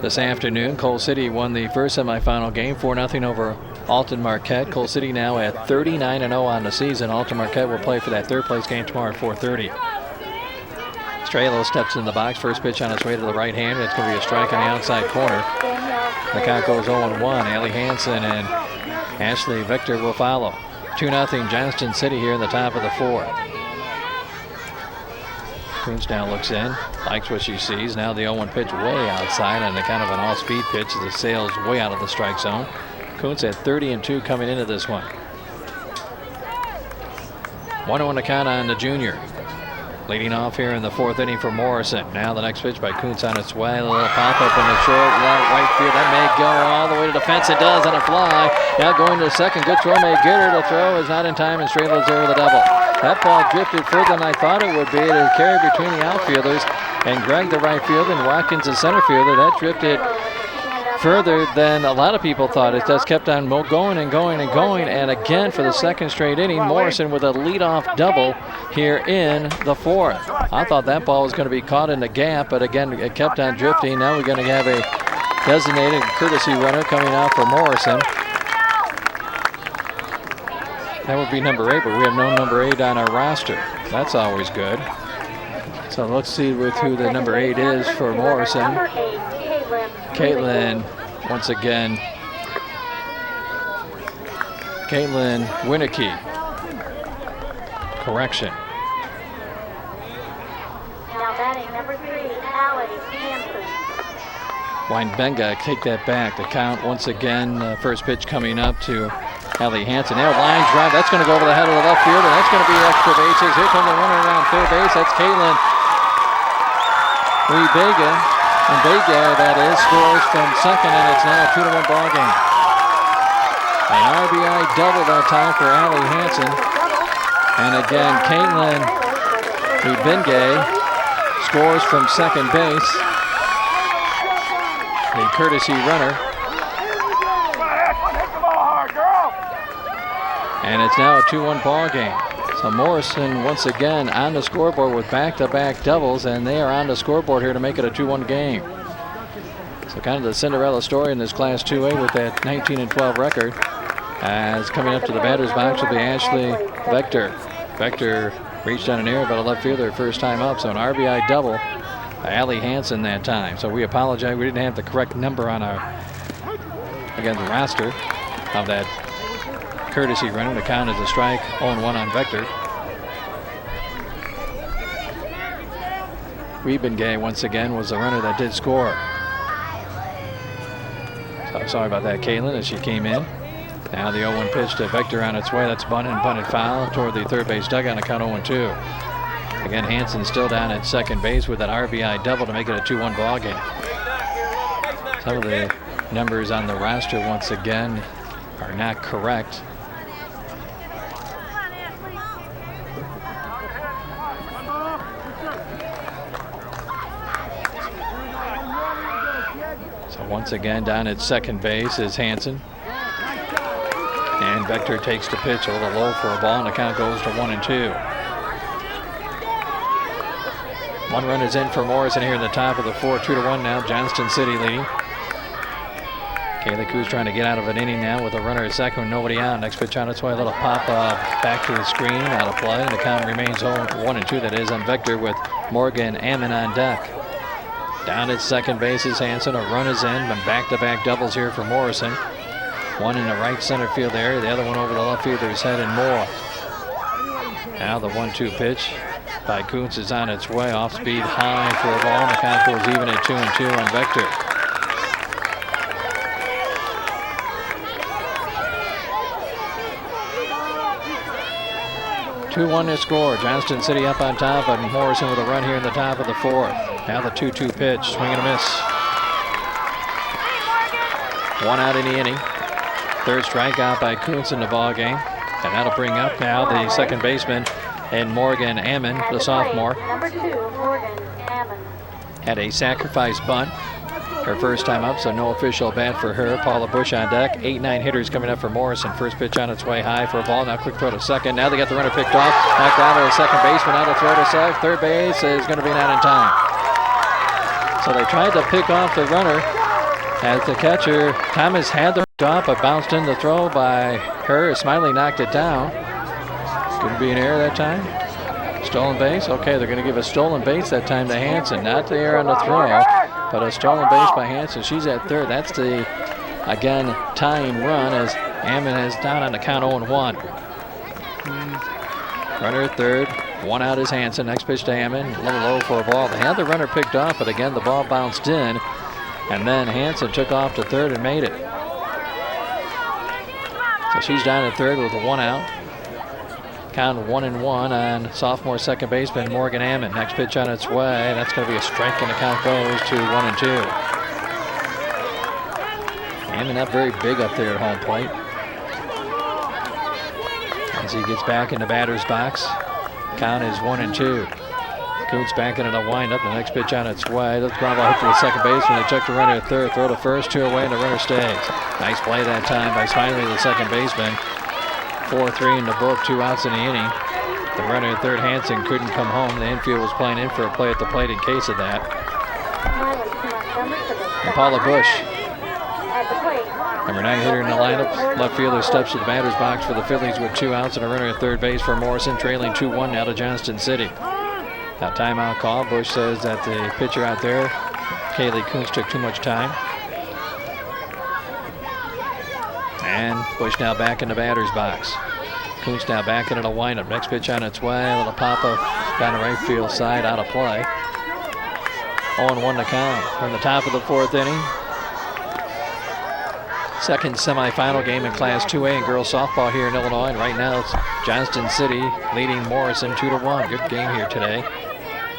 this afternoon, Coal City won the first semifinal game, 4-0 over Alton Marquette. Coal City now at 39-0 on the season. Alton Marquette will play for that third place game tomorrow at 4:30. Strelo steps in the box. First pitch on its way to the right hand. It's going to be a strike on the outside corner. The count goes 0-1. Allie Hansen and Ashley Vector will follow. 2-0 Johnston City here in the top of the 4th. Coons now looks in, likes what she sees. Now the 0-1 pitch way outside on the kind of an off-speed pitch as it sails way out of the strike zone. Coons at 30-2 coming into this one. 1-1 to count on the junior. Leading off here in the 4th inning for Morrison. Now the next pitch by Kuntz on its way. A little pop-up in the short right field. That may go all the way to the fence. It does on a fly. Now going to second. Good throw may get her. The throw is not in time, and Stralo's there with a double. That ball drifted further than I thought it would be. It carried between the outfielders, and Greg, the right fielder, and Watkins, the center fielder. That drifted further than a lot of people thought. It just kept on going and going and going. And again, for the second straight inning, Morrison with a leadoff double here in the 4th. I thought that ball was going to be caught in the gap, but again, it kept on drifting. Now we're going to have a designated courtesy runner coming out for Morrison. That would be number 8, but we have no number 8 on our roster. That's always good. So let's see with who the number 8 is for Morrison. Caitlin, once again, Caitlin Winicky. Correction. Now batting number 3, Allie Hansen. Weinbenga take that back. The count once again, first pitch coming up to Allie Hansen. Now line drive, that's going to go over the head of the left field, and that's going to be extra bases. Here comes the runner around third base. That's Caitlin Weinbenga. And Vega, that is, scores from second, and it's now a 2-1 ball game. An RBI double that time for Allie Hansen. And again, Caitlin Weinbenga scores from second base. The courtesy runner. And it's now a 2-1 ball game. So Morrison once again on the scoreboard with back-to-back doubles, and they are on the scoreboard here to make it a 2-1 game. So kind of the Cinderella story in this Class 2A with that 19-12 record. As coming up to the batter's box will be Ashley Vector. Vector Reached on an air by the left fielder first time up, so an RBI double by Allie Hansen that time. So we apologize, we didn't have the correct number on our, again, the roster of that courtesy runner. The count is a strike, 0-1 on Vector. Riebengay once again was the runner that did score. So sorry about that, Caitlin, as she came in. Now the 0-1 pitch to Vector on its way. That's bunted and bunted foul toward the third base dugout, a count 0-2. Again, Hansen still down at second base with that RBI double to make it a 2-1 ball game. Some of the numbers on the roster once again are not correct. So once again down at second base is Hansen. And Vector takes the pitch a little low for a ball, and the count goes to 1-2. One run is in for Morrison here in the top of the fourth, 2-1 now. Johnston City leading. Kaylee Koo's trying to get out of an inning now with a runner at second with nobody out. Next pitch on its way, a little pop back to the screen, out of play, and the count remains 1-2. That is on Vector with Morgan Ammon on deck. Down at second base is Hansen. A run is in, and back-to-back doubles here for Morrison. One in the right center field area, the other one over the left fielder's head and more. Now the 1-2 pitch by Kuntz is on its way, off speed high for a ball, and the count goes even at 2-2 on Vector. Two-1 to score. Johnston City up on top, and Morrison with a run here in the top of the fourth. Now the 2-2 pitch, swing and a miss. One out in the inning. Third strikeout by Kuntz in the ball game, and that'll bring up now the second baseman and Morgan Ammon, the sophomore. Number 2, Morgan Ammon. Had a sacrifice bunt her first time up, so no official bat for her. Paula Bush on deck. 8-9 hitters coming up for Morrison. First pitch on its way high for a ball. Now quick throw to second. Now they got the runner picked off. Knocked down to the second baseman. Now the throw to second. Third base is going to be not in time. So they tried to pick off the runner as the catcher. Thomas had the drop, but bounced in the throw by her. Smiley knocked it down. Could be an error that time. Stolen base. Okay, they're going to give a stolen base that time to Hansen. Not the error on the throw, but a stolen base by Hansen. She's at third. That's the, again, tying run as Ammon is down on the count 0-1. Runner at third. One out is Hansen. Next pitch to Ammon. A little low for a ball. They had the runner picked off, but again, the ball bounced in. And then Hansen took off to third and made it. So she's down at third with a one out. Count 1-1 on sophomore second baseman Morgan Ammon. Next pitch on its way. That's going to be a strike, and the count goes to 1-2. Ammon not very big up there at home plate. As he gets back in the batter's box, count is 1-2. Kuntz back into the windup. The next pitch on its way. Let's ground ball hit to the second baseman. They check the runner at third. Throw to first, 2 away, and the runner stays. Nice play that time by Smiley, the second baseman. 4-3 in the book, 2 outs in the inning. The runner at third, Hansen, couldn't come home. The infield was playing in for a play at the plate in case of that. And Paula Bush, number 9 hitter in the lineup. Left fielder steps to the batter's box for the Phillies with 2 outs and a runner at third base for Morrison, trailing 2-1 now to Johnston City. Now timeout call. Bush says that the pitcher out there, Kaylee Kuntz, took too much time. And Bush now back in the batter's box. Kuntz now back into the windup. Next pitch on its way. A little pop-up down the right field side, out of play. 0-1 to count from the top of the fourth inning. Second semifinal game in Class 2A in girls softball here in Illinois. And right now it's Johnston City leading Morrison 2-1. Good game here today.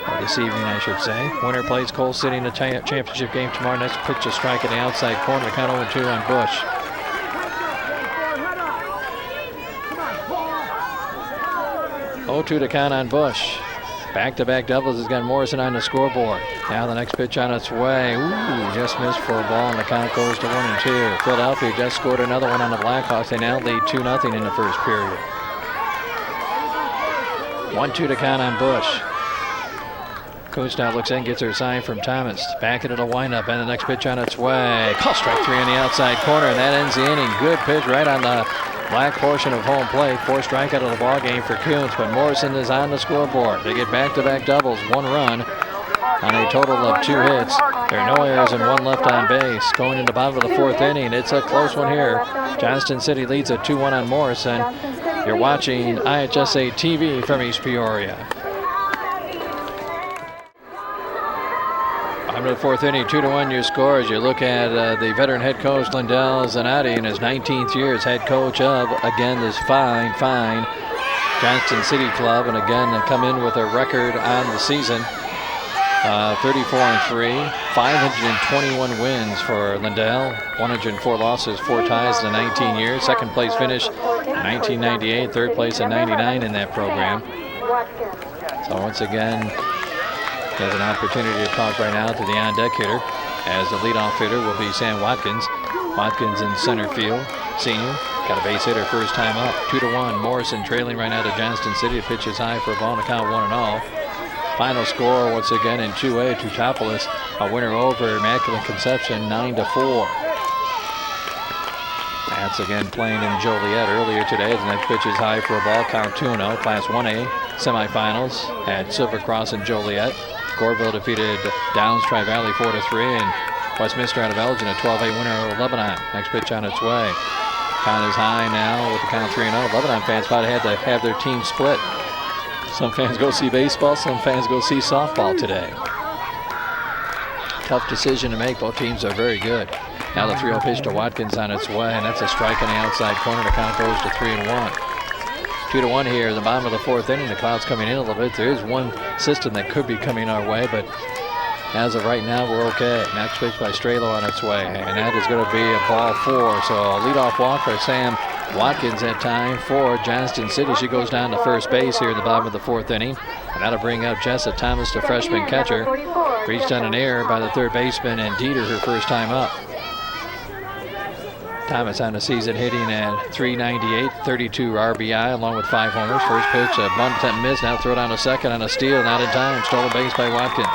Or this evening, I should say. Winner plays Cole City in the championship game tomorrow. Next pitch a strike in the outside corner. Count 0-2 on Bush. 0-2 to count on Bush. Back-to-back doubles has got Morrison on the scoreboard. Now the next pitch on its way. Ooh, just missed for a ball, and the count goes to 1-2. Philadelphia just scored another one on the Blackhawks. They now lead 2-0 in the first period. 1-2 to count on Bush. Kuntz now looks in, gets her sign from Thomas. Back into the windup, and the next pitch on its way. Call strike 3 on the outside corner, and that ends the inning. Good pitch right on the black portion of home plate. 4th strikeout of the ball game for Kuntz, but Morrison is on the scoreboard. They get back-to-back doubles, 1 run on a total of 2 hits. There are no errors and 1 left on base. Going into the bottom of the 4th inning, it's a close one here. Johnston City leads at 2-1 on Morrison. You're watching IHSA TV from East Peoria. Bottom of the 4th inning, 2-1 your score as you look at the veteran head coach Lindell Zanotti in his 19th year as head coach of, again, this fine Johnston City club. And again, they come in with a record on the season. 34-3, 521 wins for Lindell, 104 losses, 4 ties in 19 years. 2nd place finish in 1998, 3rd place in 99 in that program. So once again, there's an opportunity to talk right now to the on-deck hitter, as the leadoff hitter will be Sam Watkins. Watkins in center field, senior, got a base hitter first time up. 2-1, Morrison trailing right now to Johnston City. The pitch is high for a ball to count 1-0. Final score once again in 2A, Teutopolis, a winner over Immaculate Conception, 9-4. That's again playing in Joliet earlier today. The next pitch is high for a ball, count 2-0. Class 1A semifinals at Silver Cross in Joliet. Goreville defeated Downs Tri-Valley 4-3, and Westminster out of Elgin a 12A winner over Lebanon. Next pitch on its way. Count is high now with the count 3-0. Lebanon fans probably had to have their team split. Some fans go see baseball, some fans go see softball today. Tough decision to make. Both teams are very good. Now the 3-0 pitch to Watkins on its way, and that's a strike on the outside corner. The count goes to 3-1. 2-1 here in the bottom of the 4th inning. The clouds coming in a little bit. There is one system that could be coming our way, but as of right now, we're okay. Next pitch by Strelo on its way, and that is going to be a ball 4. So a leadoff walk for Sam Watkins that time for Johnston City. She goes down to first base here in the bottom of the 4th inning. And that'll bring up Jessa Thomas, the freshman catcher. Reached on an error by the 3rd baseman and Dieter her first time up. Thomas on the season hitting at .398, 32 RBI along with 5 homers. First pitch, a bunt attempt miss. Now throw down to second on a steal, not in time. Stolen base by Watkins.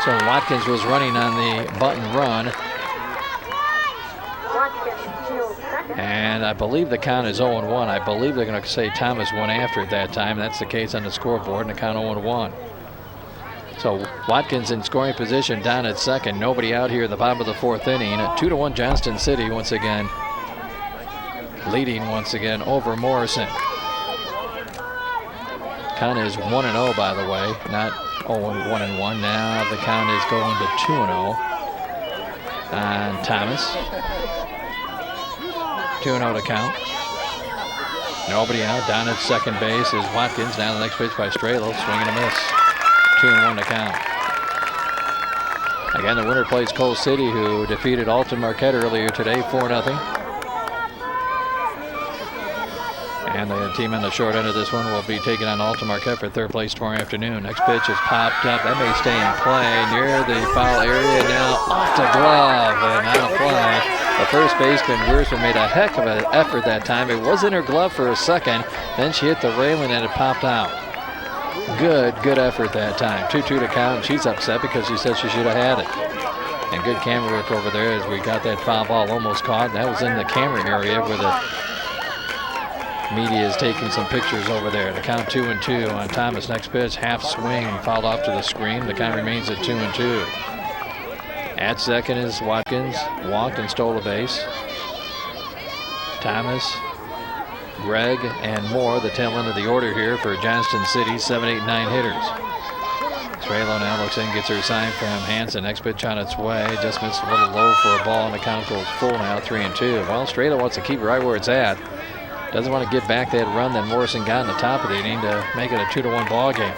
So Watkins was running on the bunt and run. And I believe the count is 0-1. I believe they're going to say Thomas won after at that time. That's the case on the scoreboard, and the count 0-1. So Watkins in scoring position down at second. Nobody out here at the bottom of the 4th inning. 2-1 Johnston City once again. Leading once again over Morrison. Count is 1-0 by the way, not 0-1-1. Now the count is going to 2-0 on Thomas. 2-0 to count. Nobody out. Down at second base is Watkins. Now the next pitch by Strelo. Swing and a miss. 2-1 to count. Again, the winner plays Cole City, who defeated Alton Marquette earlier today, 4-0. And the team on the short end of this one will be taking on Alton Marquette for 3rd place tomorrow afternoon. Next pitch is popped up. That may stay in play near the foul area. Now off the glove and out of play. The first baseman, Morrison, made a heck of an effort that time. It was in her glove for a second. Then she hit the railing and it popped out. Good effort that time. 2-2 to count. She's upset because she said she should have had it. And good camera work over there as we got that foul ball almost caught. That was in the camera area where the media is taking some pictures over there. The count 2-2 on Thomas. Next pitch, half swing, fouled off to the screen. The count remains at 2-2. At second is Watkins. Walked and stole a base. Thomas, Gregg, and Moore, the tail end of the order here for Johnston City, 7, 8, 9 hitters. Strelo now looks in, gets her sign from Hansen. Next pitch on its way. Just missed a little low for a ball, and the count goes full now, 3-2. Well, Strelo wants to keep it right where it's at. Doesn't want to get back that run that Morrison got in the top of the inning to make it a 2-1 ball game.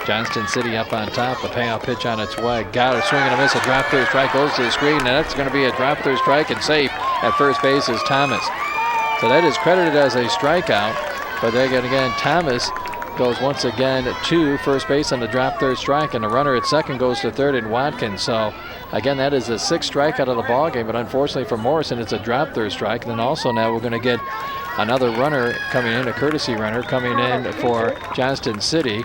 Johnston City up on top. The payoff pitch on its way. Got it. Swing and a miss. A drop third strike goes to the screen. And that's going to be a drop third strike and safe at first base is Thomas. So that is credited as a strikeout. But again, Thomas goes once again to first base on the drop third strike. And the runner at second goes to third in Watkins. So again, that is the 6th strikeout of the ball game. But unfortunately for Morrison, it's a drop third strike. And then also now we're going to get another runner coming in, a courtesy runner coming in for Johnston City.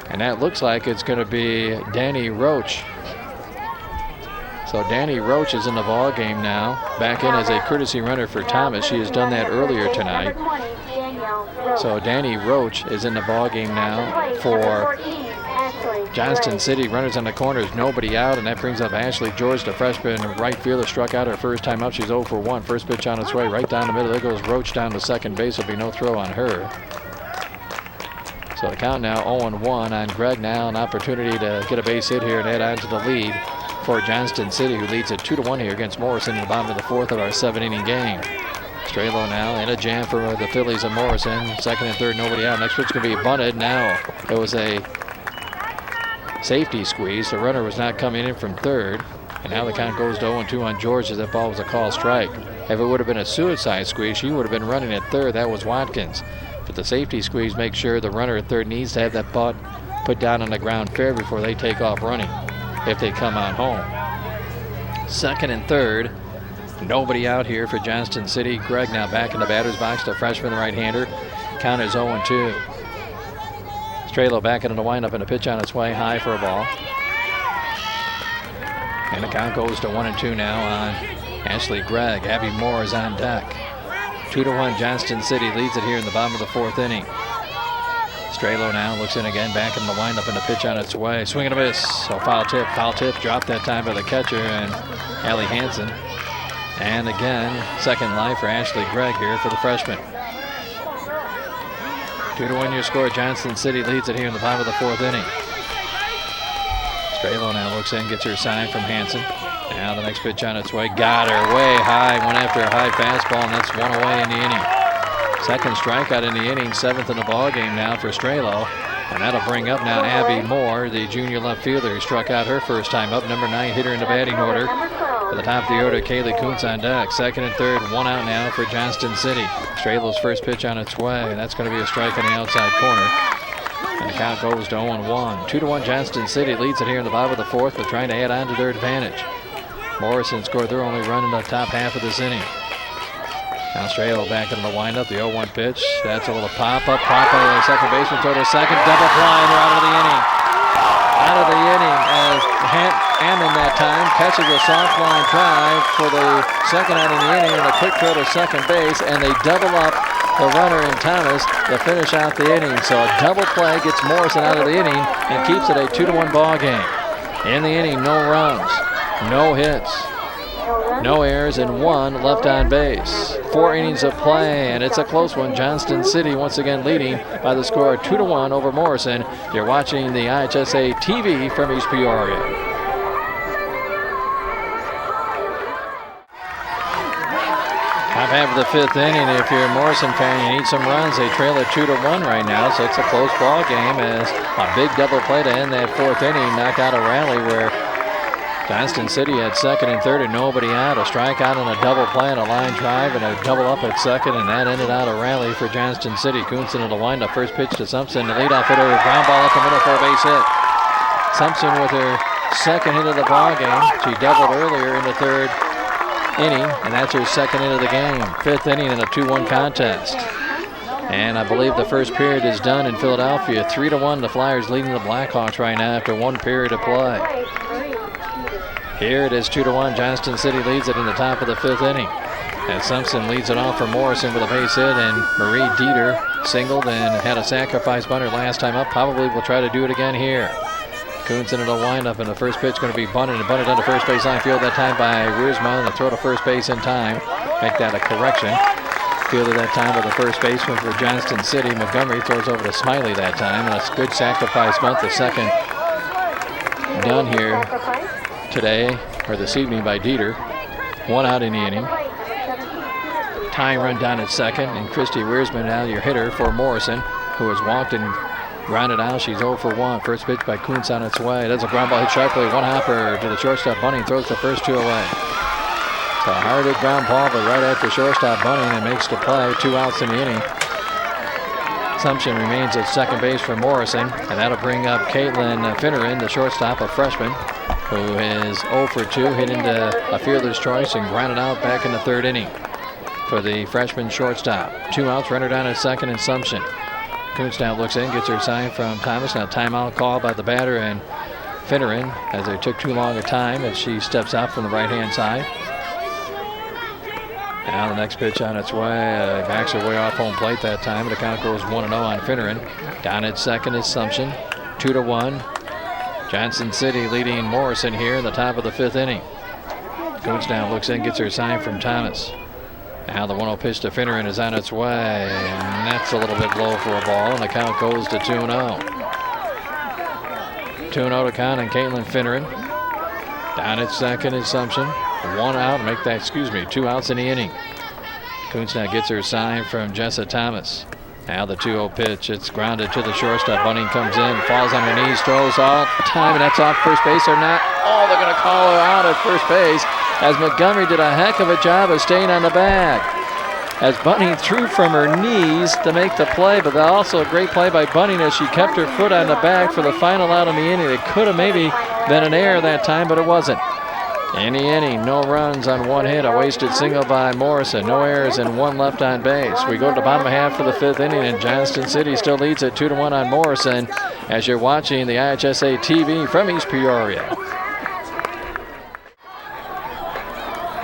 And that looks like it's going to be Danny Roach. So Danny Roach is in the ball game now, back in as a courtesy runner for Thomas. She has done that earlier tonight. So Danny Roach is in the ball game now for Johnston City. Runners on the corners, nobody out, and that brings up Ashley George, the freshman right fielder, struck out her first time up. She's 0 for 1. First pitch on its way right down the middle. There goes Roach down to second base. There'll be no throw on her. So the count now 0-1 on Gregg. Now an opportunity to get a base hit here and add on to the lead for Johnston City, who leads at 2-1 here against Morrison in the bottom of the 4th of our 7-inning game. Strelo now in a jam for the Phillies and Morrison. Second and third, nobody out. Next pitch going to be bunted. Now it was a safety squeeze. The runner was not coming in from third. And now the count goes to 0-2 on George as that ball was a call strike. If it would have been a suicide squeeze, she would have been running at third. That was Watkins. But the safety squeeze makes sure the runner at third needs to have that butt put down on the ground fair before they take off running, if they come on home. Second and third, nobody out here for Johnston City. Gregg now back in the batter's box, the freshman right-hander. Count is 0-2. Strelo back into the windup and a pitch on its way, high for a ball. And the count goes to 1-2 now on Ashley Gregg. Abby Moore is on deck. 2-1 Johnston City leads it here in the bottom of the 4th inning. Strelo now looks in again, back in the windup and a pitch on its way. Swing and a miss. So foul tip, dropped that time by the catcher and Allie Hansen. And again, second life for Ashley Gregg here for the freshman. 2-1 your score. Johnston City leads it here in the bottom of the 4th inning. Strelo now looks in, gets her sign from Hansen. Now the next pitch on its way. Got her way high. Went after a high fastball, and that's one away in the inning. Second strikeout in the inning, 7th in the ball game now for Strelo. And that'll bring up now Abby Moore, the junior left fielder, who struck out her first time up. Number 9 hitter in the batting order. For the top of the order, Kaylee Kuntz on deck. Second and third, one out now for Johnston City. Strelo's first pitch on its way, and that's going to be a strike on the outside corner. And the count goes to 0-1. 2-1 Johnston City leads it here in the bottom of the 4th, but trying to add on to their advantage. Morrison scored their only run in the top half of this inning. Now Strelo back into the windup, the 0-1 pitch. That's a little pop-up by the second baseman toward the second. Double play, and they're out of the inning. Out of the inning as Hammond that time catches a soft line drive for the second out in the inning and a quick throw to second base, and they double up the runner in Thomas to finish out the inning. So a double play gets Morrison out of the inning and keeps it a 2-1 ball game. In the inning, no runs, no hits, no errors, and one left on base. 4 innings of play, and it's a close one. Johnston City once again leading by the score 2-1 over Morrison. You're watching the IHSA TV from East Peoria. Top half of the 5th inning. If you're a Morrison fan, you need some runs. They trail at 2-1 right now, so it's a close ball game as a big double play to end that 4th inning knocked out a rally where Johnston City had second and third and nobody out. A strikeout and a double play and a line drive and a double up at second, and that ended out a rally for Johnston City. Kuntz into the windup. First pitch to Simpson. The leadoff hitter, ground ball up the middle for a base hit. Simpson with her second hit of the ball game. She doubled earlier in the 3rd inning, and that's her second hit of the game. 5th inning in a 2-1 contest. And I believe the first period is done in Philadelphia. 3-1, the Flyers leading the Blackhawks right now after 1 period of play. Here it is 2-1. Johnston City leads it in the top of the 5th inning. And Simpson leads it off for Morrison with a base hit, and Marie Dieter singled and had a sacrifice bunter last time up. Probably will try to do it again here. Kuntz into the windup, and the first pitch going to be bunted down to first base line field that time by Wiersma, and the throw to first base in time. Make that a correction. Fielded that time by the first baseman for Johnston City. Montgomery throws over to Smiley that time, and a good sacrifice bunt. The second done here today, or this evening, by Dieter. 1 out in the inning. Tying run down at second, and Christy Wiersma now your hitter for Morrison, who has walked and grounded out. She's 0 for 1. First pitch by Kuntz on its way. That's a ground ball hit sharply. One hopper to the shortstop. Bunting throws the first 2 away. So a hard hit ground ball, but right at the shortstop Bunting, and makes the play. 2 outs in the inning. Simpson remains at second base for Morrison, and that'll bring up Caitlin Finneran, the shortstop, a freshman, who is 0 for 2, hit into a fielder's choice and grounded out back in the 3rd inning for the freshman shortstop. 2 outs, runner down at second, and Simpson. Kuntz now looks in, gets her sign from Thomas. Now timeout call by the batter, and Finneran as they took too long a time as she steps out from the right-hand side. Now the next pitch on its way. Backs her way off home plate that time. The count goes 1-0 on Finneran. Down at second is Assumption. 2-1. Johnston City leading Morrison here in the top of the 5th inning. Coons now looks in, gets her sign from Thomas. Now the 1-0 pitch to Finneran is on its way, and that's a little bit low for a ball, and the count goes to 2-0. 2-0 to count on Caitlin Finneran. Down at second is Assumption. 1 out, make that, 2 outs in the inning. Coons now gets her sign from Jessa Thomas. Now the 2-0 pitch, it's grounded to the shortstop. Bunning comes in, falls on her knees, throws all time, and that's off first base or not. Oh, they're going to call her out at first base as Montgomery did a heck of a job of staying on the bag. As Bunning threw from her knees to make the play, but also a great play by Bunning as she kept her foot on the bag for the final out in the inning. It could have maybe been an error that time, but it wasn't. In the inning, no runs on 1 hit, a wasted single by Morrison, no errors and 1 left on base. We go to the bottom half of the 5th inning, and Johnston City still leads at 2-1 on Morrison as you're watching the IHSA TV from East Peoria.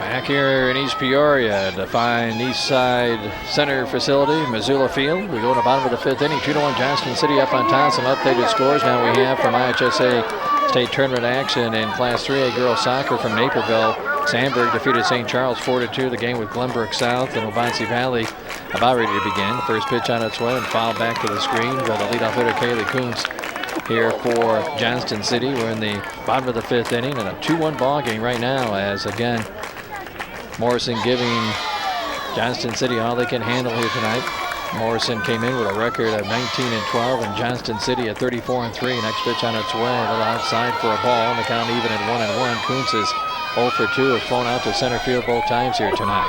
Back here in East Peoria to find East Side Center facility, Missoula Field. We go to the bottom of the 5th inning, 2-1 Johnston City up on top. Some updated scores now we have from IHSA State Tournament action in Class 3A girls soccer from Naperville. Sandburg defeated St. Charles 4-2. The game with Glenbrook South and Waubonsee Valley about ready to begin. First pitch on its way and fouled back to the screen by the leadoff hitter Kaylee Kuntz here for Johnston City. We're in the bottom of the 5th inning and a 2-1 ball game right now as again Morrison giving Johnston City all they can handle here tonight. Morrison came in with a record of 19-12 and Johnston City at 34-3. Next pitch on its way, a little outside for a ball, and the count even at 1-1. Kuntz is 0 for 2, has flown out to center field both times here tonight.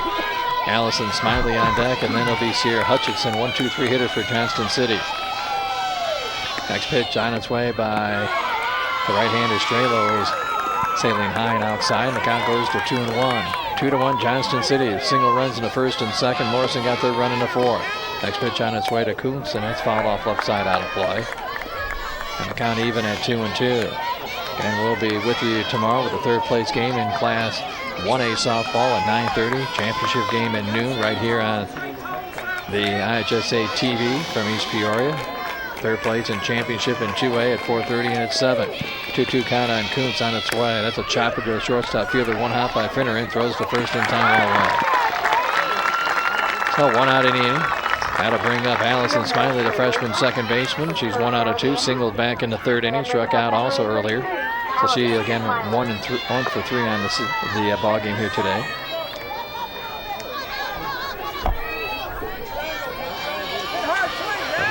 Allison Smiley on deck, and then it'll be Sierra Hutchinson, 1-2-3 hitter for Johnston City. Next pitch on its way by the right-hander Strelo is sailing high and outside, and the count goes to 2-1. 2-1 Johnston City. Single runs in the first and second. Morrison got their run in the fourth. Next pitch on its way to Kuntz, and it's fouled off left side out of play. And the count even at 2-2. And we'll be with you tomorrow with the third place game in Class 1A softball at 9:30. Championship game at noon right here on the IHSA TV from East Peoria. Third place in championship in 2A at 4:30 and at 7. 2-2 count on Kuntz on its way. That's a chopper to the shortstop fielder. 1 hop by Finneran. Throws the first in time all the way. So 1 out in the inning. That'll bring up Allison Smiley, the freshman second baseman. She's 1 out of 2. Singled back in the 3rd inning. Struck out also earlier. So she again 1 for 3 on the ball game here today.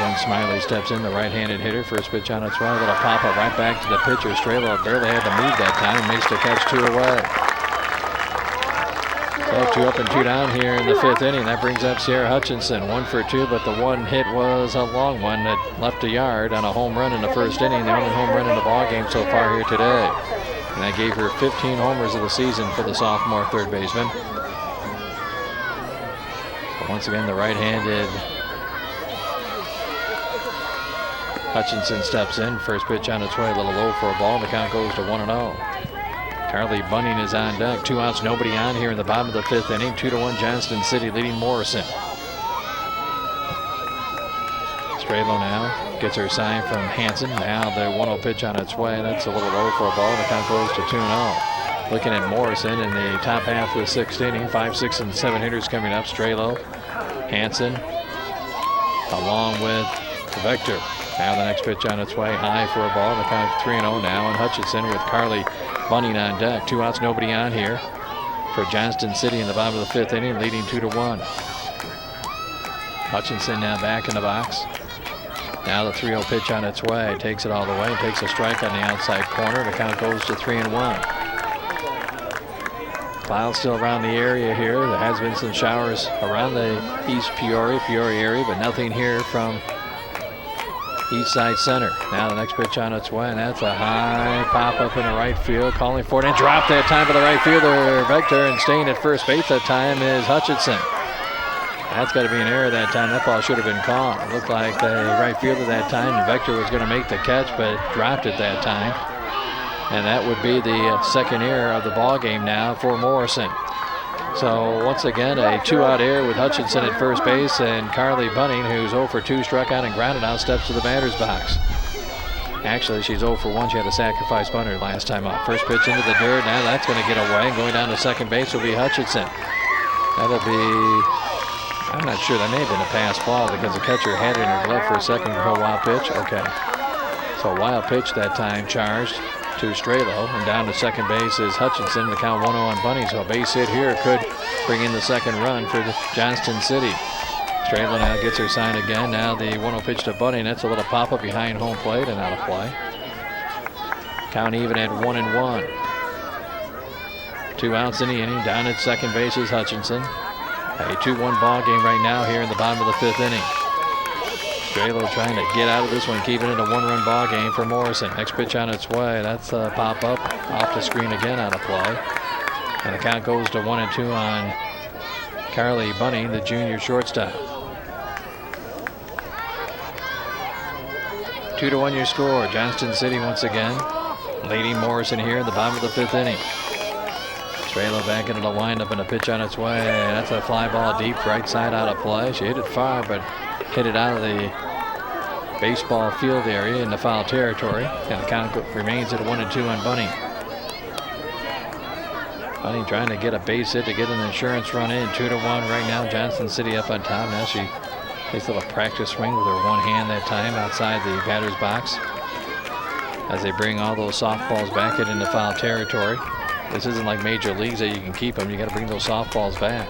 When Smiley steps in, the right-handed hitter. First pitch on its way. A little pop-up right back to the pitcher. Strelo barely had to move that time and makes the catch 2 away. So 2 up and 2 down here in the 5th inning. That brings up Sierra Hutchinson. 1 for 2, but the one hit was a long one that left a yard on a home run in the 1st inning. The only home run in the ball game so far here today. And that gave her 15 homers of the season for the sophomore third baseman. But once again, the right-handed Hutchinson steps in. First pitch on its way, a little low for a ball. The count goes to 1-0. Carly Bunning is on deck. 2 outs, nobody on here in the bottom of the 5th inning. 2-1 Johnston City leading Morrison. Strelo now gets her sign from Hanson. Now the 1-0 pitch on its way. That's a little low for a ball. The count goes to 2-0. Looking at Morrison in the top half of the 6th inning. 5, 6, and 7 hitters coming up. Strelo, Hanson, along with Vector. Now the next pitch on its way, high for a ball. The count 3-0 now, and Hutchinson with Carly Bunning on deck. 2 outs, nobody on here for Johnston City in the bottom of the 5th inning, leading 2-1. Hutchinson now back in the box. Now the 3-0 pitch on its way, takes it all the way, takes a strike on the outside corner. The count goes to 3-1. Clouds still around the area here. There has been some showers around the East Peoria area, but nothing here from East Side Center. Now the next pitch on its way, and that's a high pop up in the right field, calling for it, and dropped that time by the right fielder Vector, and staying at first base that time is Hutchinson. That's got to be an error that time. That ball should have been caught. It looked like the right fielder that time, and Vector was going to make the catch, but dropped it that time. and that would be the second error of the ball game now for Morrison. So once again, a 2-out error with Hutchinson at first base, and Carly Bunning, who's 0 for 2, struck out and grounded out, steps to the batter's box. Actually, she's 0 for 1. She had a sacrifice bunter last time up. First pitch into the dirt. Now that's going to get away. Going down to second base will be Hutchinson. That'll be, I'm not sure. That may have been a pass ball because the catcher had it in her glove for a second before wild pitch. Okay. So wild pitch that time, charged to Strelo. And down to second base is Hutchinson. The count 1-0 on Bunning. So a base hit here could bring in the second run for Johnston City. Strelo now gets her sign again. Now the 1-0 pitch to Bunning. That's a little pop-up behind home plate and out of play. Count even at 1-1. 2 outs in the inning. Down at second base is Hutchinson. A 2-1 ball game right now here in the bottom of the 5th inning. Strelo trying to get out of this one, keeping it a 1-run ball game for Morrison. Next pitch on its way. That's a pop-up off the screen again, out of play. And the count goes to 1-2 on Carly Bunning, the junior shortstop. 2-1 your score. Johnston City once again leading Morrison here in the bottom of the 5th inning. Strelo back into the windup and a pitch on its way. That's a fly ball deep right side, out of play. She hit it far, but hit it out of the baseball field area in the foul territory. And the count remains at 1-2 on Bunning. Bunning trying to get a base hit to get an insurance run in. 2-1 right now. Johnston City up on top. Now she takes a little practice swing with her one hand that time outside the batter's box as they bring all those softballs back into foul territory. This isn't like major leagues that you can keep them. You got to bring those softballs back.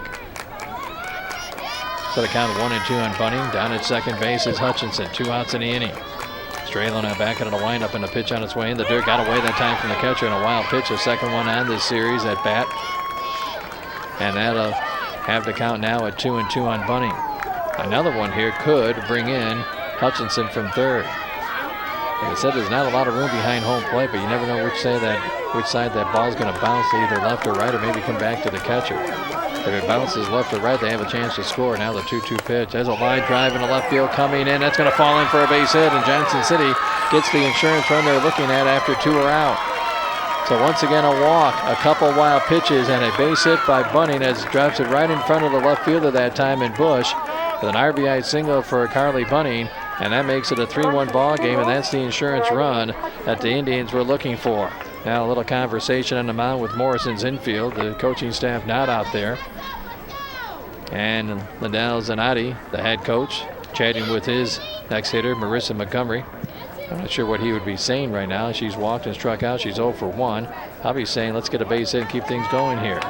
So the count 1-2 on Bunning. Down at second base is Hutchinson. 2 outs in the inning. Strelo now back into the windup and a pitch on its way in the dirt. Got away that time from the catcher, and a wild pitch. The second one on this series at bat. And that'll have the count now at 2-2 on Bunning. Another one here could bring in Hutchinson from third. Like I said, there's not a lot of room behind home plate, but you never know which side that ball's going to bounce, either left or right, or maybe come back to the catcher. If it bounces left or right, they have a chance to score. Now the 2-2 pitch. There's a line drive in the left field coming in. That's going to fall in for a base hit, and Johnston City gets the insurance run they're looking at after 2 are out. So once again, a walk, a couple wild pitches, and a base hit by Bunning as it drops it right in front of the left fielder that time in Bush with an RBI single for Carly Bunning, and that makes it a 3-1 ball game, and that's the insurance run that the Indians were looking for. Now a little conversation on the mound with Morrison's infield, the coaching staff not out there. And Lindell Zanotti, the head coach, chatting with his next hitter, Marissa Montgomery. I'm not sure what he would be saying right now. She's walked and struck out. She's 0 for 1. I'll be saying, let's get a base hit and keep things going here.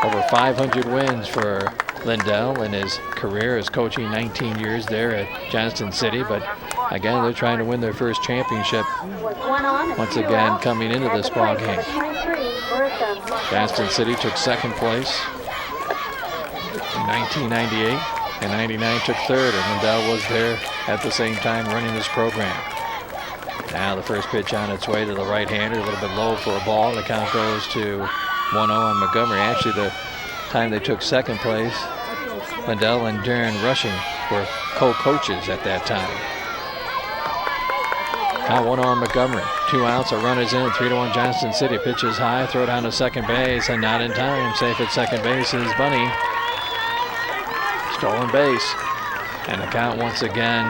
Over 500 wins for Lindell in his career as coaching 19 years there at Johnston City. But again, they're trying to win their first championship once again coming into this ball game. Johnston City took second place in 1998, and 99 took third, and Lindell was there at the same time running this program. Now the first pitch on its way to the right-hander, a little bit low for a ball. The count goes to 1-0 on Montgomery. Actually, the time they took second place, Lindell and Darren Rushing were co-coaches at that time. Now 1-0 on Montgomery. 2 outs, a run is in, 3-1 Johnston City. Pitch is high, throw down to second base, and not in time. Safe at second base is Bunning. Stolen base. And the count once again,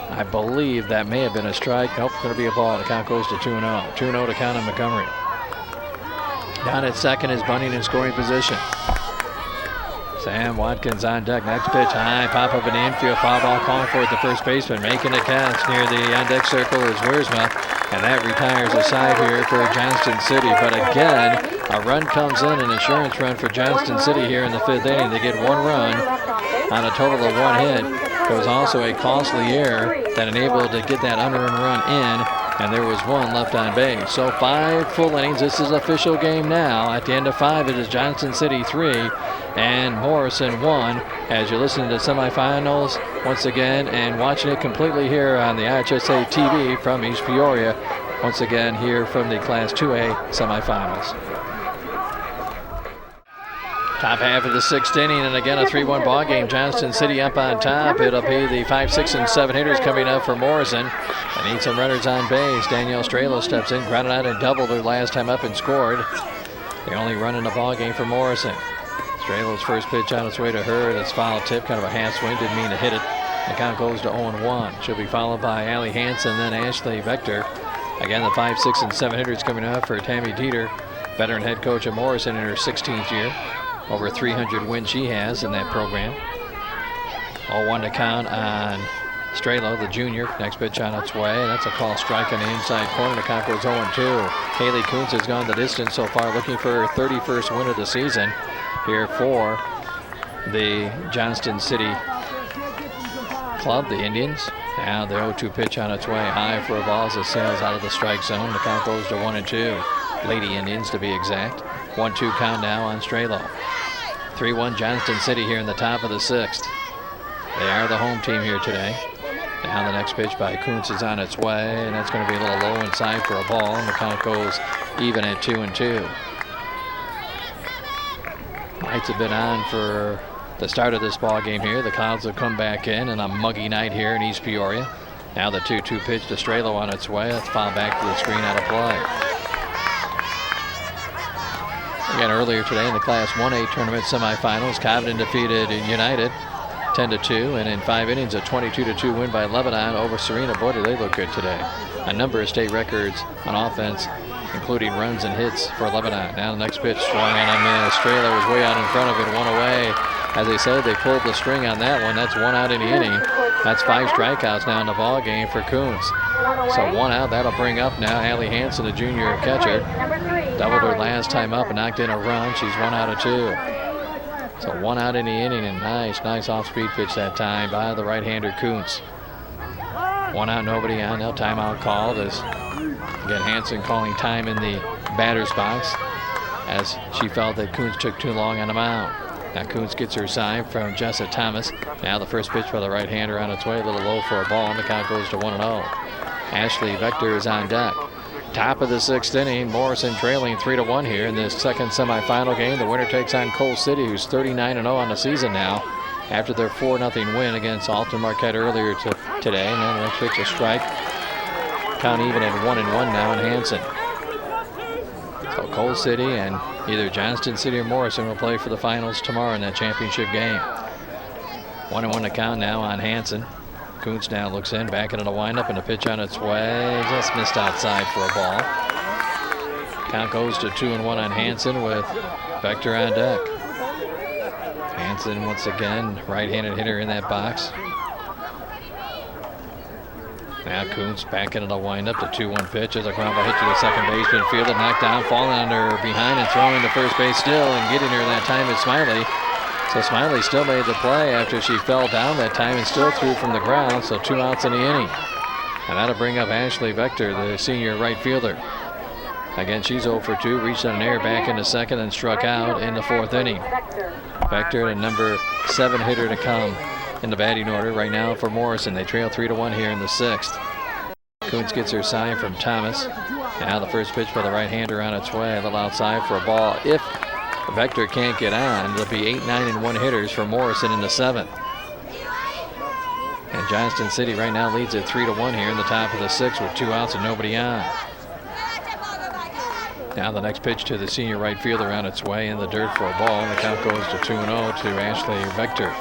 I believe that may have been a strike. Nope, going to be a ball. The count goes to 2-0. 2-0 to count on Montgomery. Down at second is Bunning in scoring position. Sam Watkins on deck. Next pitch high, pop up in the infield. Foul ball calling for it. The first baseman making the catch near the on deck circle is Wiersma, and that retires a side here for Johnston City. But again, a run comes in, an insurance run for Johnston City here in the 5th inning. They get 1 run on a total of 1 hit. There was also a costly error that enabled to get that unearned run in, and there was 1 left on base. So 5 full innings. This is official game now. At the end of 5, it is Johnston City 3 and Morrison 1. As you're listening to semifinals once again and watching it completely here on the IHSA TV from East Peoria. Once again here from the Class 2A semifinals. Top half of the 6th inning, and again a 3-1 ball game. Johnston City up on top. It'll be the 5, 6, and 7 hitters coming up for Morrison. They need some runners on base. Danielle Strelo steps in, grounded out and doubled her last time up and scored. The only run in the ball game for Morrison. Strelo's first pitch on its way to her. That's foul tip, kind of a half swing. Didn't mean to hit it. The count goes to 0-1. She'll be followed by Allie Hansen, then Ashley Vector. Again, the 5, 6, and 7 hitters coming up for Tammy Dieter, veteran head coach of Morrison in her 16th year. Over 300 wins she has in that program. 0-1 to count on Strelo, the junior. Next pitch on its way. That's a call strike on the inside corner. The count goes 0-2. Kaylee Kuntz has gone the distance so far, looking for her 31st win of the season here for the Johnston City club, the Indians. Now the 0-2 pitch on its way, high for a ball as it sails out of the strike zone. The count goes to 1-2. Lady Indians to be exact. 1-2 count now on Strelo. 3-1 Johnston City here in the top of the 6th. They are the home team here today. Now the next pitch by Kuntz is on its way, and that's going to be a little low inside for a ball, and the count goes even at 2-2. Lights have been on for the start of this ball game here. The Clouds have come back in a muggy night here in East Peoria. Now the 2-2 pitch to Strelo on its way. That's fouled back to the screen out of play. Again, earlier today in the Class 1A tournament semifinals, Cobden defeated United 10-2, and in 5 innings, a 22-2 win by Lebanon over Serena. Boy, do they look good today. A number of state records on offense, including runs and hits for Lebanon. Now the next pitch swung on him. Strelo was way out in front of it, 1 away. As they said, they pulled the string on that one. That's 1 out in the inning. That's 5 strikeouts now in the ball game for Kuntz. So 1 out. That'll bring up now Allie Hansen, the junior catcher. Doubled her last time up and knocked in a run. She's 1 out of 2. So 1 out in the inning, and nice off-speed pitch that time by the right-hander Kuntz. 1 out, nobody on. Now timeout called as again Hansen calling time in the batter's box as she felt that Kuntz took too long on the mound. Now Kuntz gets her sign from Jessa Thomas. Now the first pitch by the right-hander on its way, a little low for a ball, and the count goes to 1-0. Ashley Vector is on deck. Top of the 6th inning, Morrison trailing 3-1 here in this second semifinal game. The winner takes on Cole City, who's 39-0 on the season now after their 4-0 win against Alton Marquette earlier today. And then the next pitch, a strike. Count even at 1-1 now in Hansen. So Cole City and either Johnston City or Morrison will play for the finals tomorrow in that championship game. 1-1 to count now on Hansen. Kuntz now looks in, back into the windup, and a pitch on its way. Just missed outside for a ball. Count goes to 2-1 on Hansen with Vector on deck. Hansen once again, right-handed hitter in that box. Now Kuntz back into the windup. The 2-1 pitch as a ground ball hit to the second baseman fielder, knocked down, falling on her behind and throwing to first base still, and getting her that time is Smiley. So Smiley still made the play after she fell down that time and still threw from the ground, so 2 outs in the inning. And that'll bring up Ashley Vector, the senior right fielder. Again, she's 0 for 2, reached on an air back into second and struck out in the 4th inning. Vector, the number 7 hitter to come in the batting order right now for Morrison. They trail 3-1 here in the 6th. Kuntz gets her sign from Thomas. Now the first pitch by the right-hander on its way, a little outside for a ball. If Vector can't get on, it'll be 8, 9, and 1 hitters for Morrison in the 7th. And Johnston City right now leads at 3-1 here in the top of the 6th with 2 outs and nobody on. Now the next pitch to the senior right fielder on its way in the dirt for a ball, and the count goes to 2-0 to Ashley Vector.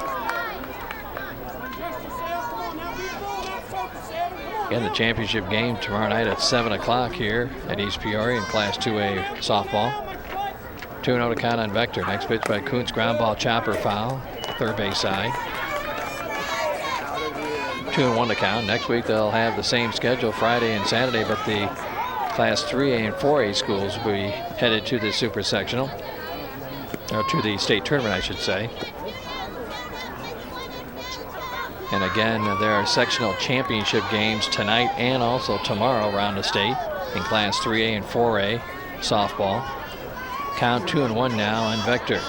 Again, the championship game tomorrow night at 7 o'clock here at East Peoria in Class 2A softball. 2-0 to count on Vector. Next pitch by Kuntz, ground ball chopper foul, third base side. 2-1 to count. Next week they'll have the same schedule Friday and Saturday, but the Class 3A and 4A schools will be headed to the Super Sectional, or to the state tournament, I should say. And again, there are sectional championship games tonight and also tomorrow around the state in Class 3A and 4A softball. Count 2-1 now on Vector.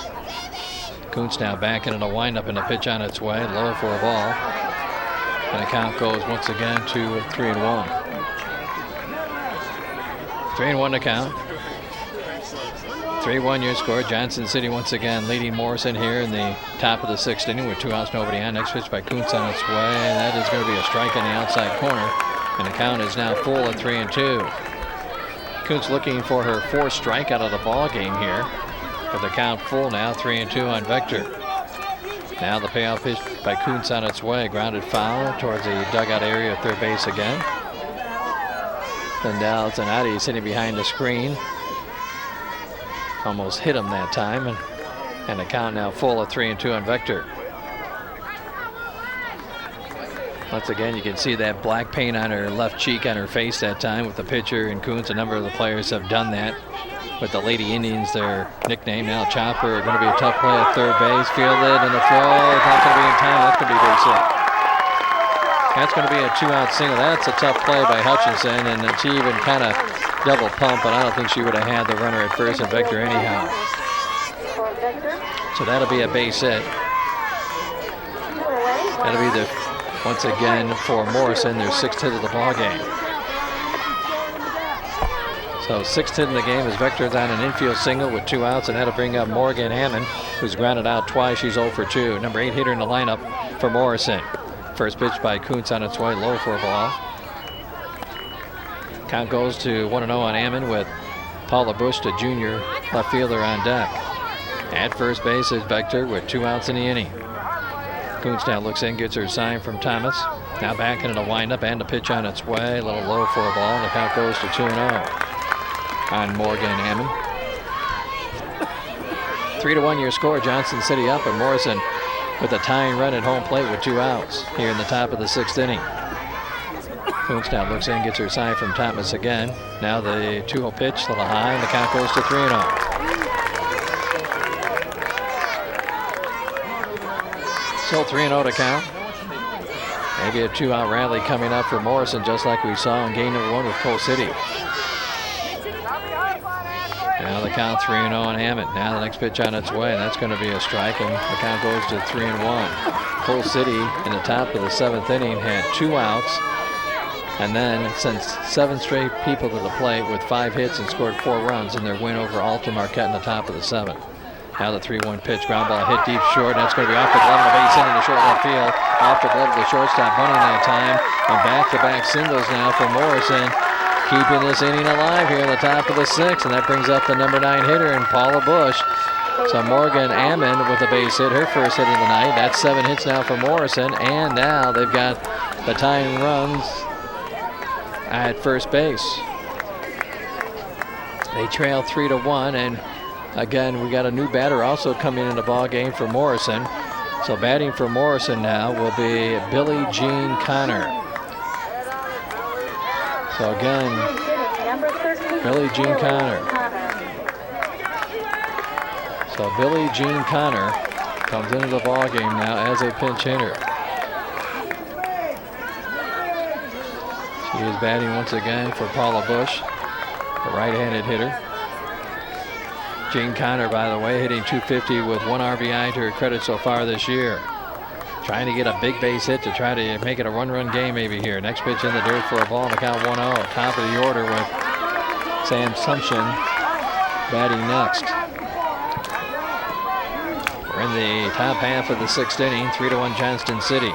Kuntz now back into the windup and a pitch on its way, low for a ball. And the count goes once again to 3-1. 3-1 to count. 3-1 your score. Johnston City once again leading Morrison here in the top of the 6th inning with 2 outs, nobody on. Next pitch by Kuntz on its way. That is going to be a strike on the outside corner. And the count is now full at 3-2. Kuntz looking for her 4th strikeout of the ball game here. With the count full now, 3-2 on Vector. Now the payoff pitch by Kuntz on its way. Grounded foul towards the dugout area at third base again. Lindell Zanatti sitting behind the screen. Almost hit him that time. And the count now full at 3-2 on Vector. Once again, you can see that black paint on her left cheek on her face that time with the pitcher and Kuntz. A number of the players have done that. With the Lady Indians, their nickname now, Chopper, going to be a tough play at third base. Fielded and the throw is not going to be in time. That's going to be base hit. That's going to be a 2-out single. That's a tough play by Hutchinson, and she even kind of double pump, but I don't think she would have had the runner at first and Vector anyhow. So that'll be a base hit. That'll be the, once again, for Morrison, their 6th hit of the ball game. So 6th hit in the game as Vector's on an infield single with 2 outs, and that'll bring up Morgan Hammond, who's grounded out twice. She's 0 for 2. Number 8 hitter in the lineup for Morrison. First pitch by Kuntz on its way, low for a ball. Count goes to 1-0 on Hammond with Paula Bush, the junior left fielder, on deck. At first base is Vector with 2 outs in the inning. Kuntz now looks in, gets her sign from Thomas. Now back into the windup and the pitch on its way, a little low for a ball, and the count goes to 2-0. On Morgan Hammond. 3-1 your score. Johnston City up, and Morrison with a tying run at home plate with 2 outs here in the top of the 6th inning. Kuntz now looks in, gets her sign from Thomas again. Now the 2-0 pitch, a little high, and the count goes to 3-0. Still 3-0 to count. Maybe a 2-out rally coming up for Morrison, just like we saw in game number 1 with Coal City. Now the count 3-0 on Hammond. Now the next pitch on its way, and that's going to be a strike, and the count goes to 3-1. Coal City in the top of the 7th inning had 2 outs, and then sent 7 straight people to the plate with 5 hits and scored 4 runs in their win over Alton Marquette in the top of the 7th. Now the 3-1 pitch, ground ball hit deep short, and that's going to be off the glove of the base hit in the short left field. Off the glove of the shortstop, bunting that time, and back-to-back singles now for Morrison. Keeping this inning alive here in the top of the 6th, and that brings up the number 9 hitter in Paula Bush. So Morgan Hammond with a base hit, her first hit of the night. That's 7 hits now for Morrison, and now they've got the tying runs at first base. They trail 3-1, and again, we got a new batter also coming in the ball game for Morrison. So batting for Morrison now will be Billie Jean Connor. So again, Billie Jean Connor. So Billie Jean Connor comes into the ball game now as a pinch hitter. She is batting once again for Paula Bush, the right-handed hitter. Jean Connor, by the way, hitting .250 with 1 RBI to her credit so far this year. Trying to get a big base hit to try to make it a one-run game maybe here. Next pitch in the dirt for a ball, and the count 1-0. Top of the order with Sam Sumption batting next. We're in the top half of the 6th inning, 3-1 Johnston City.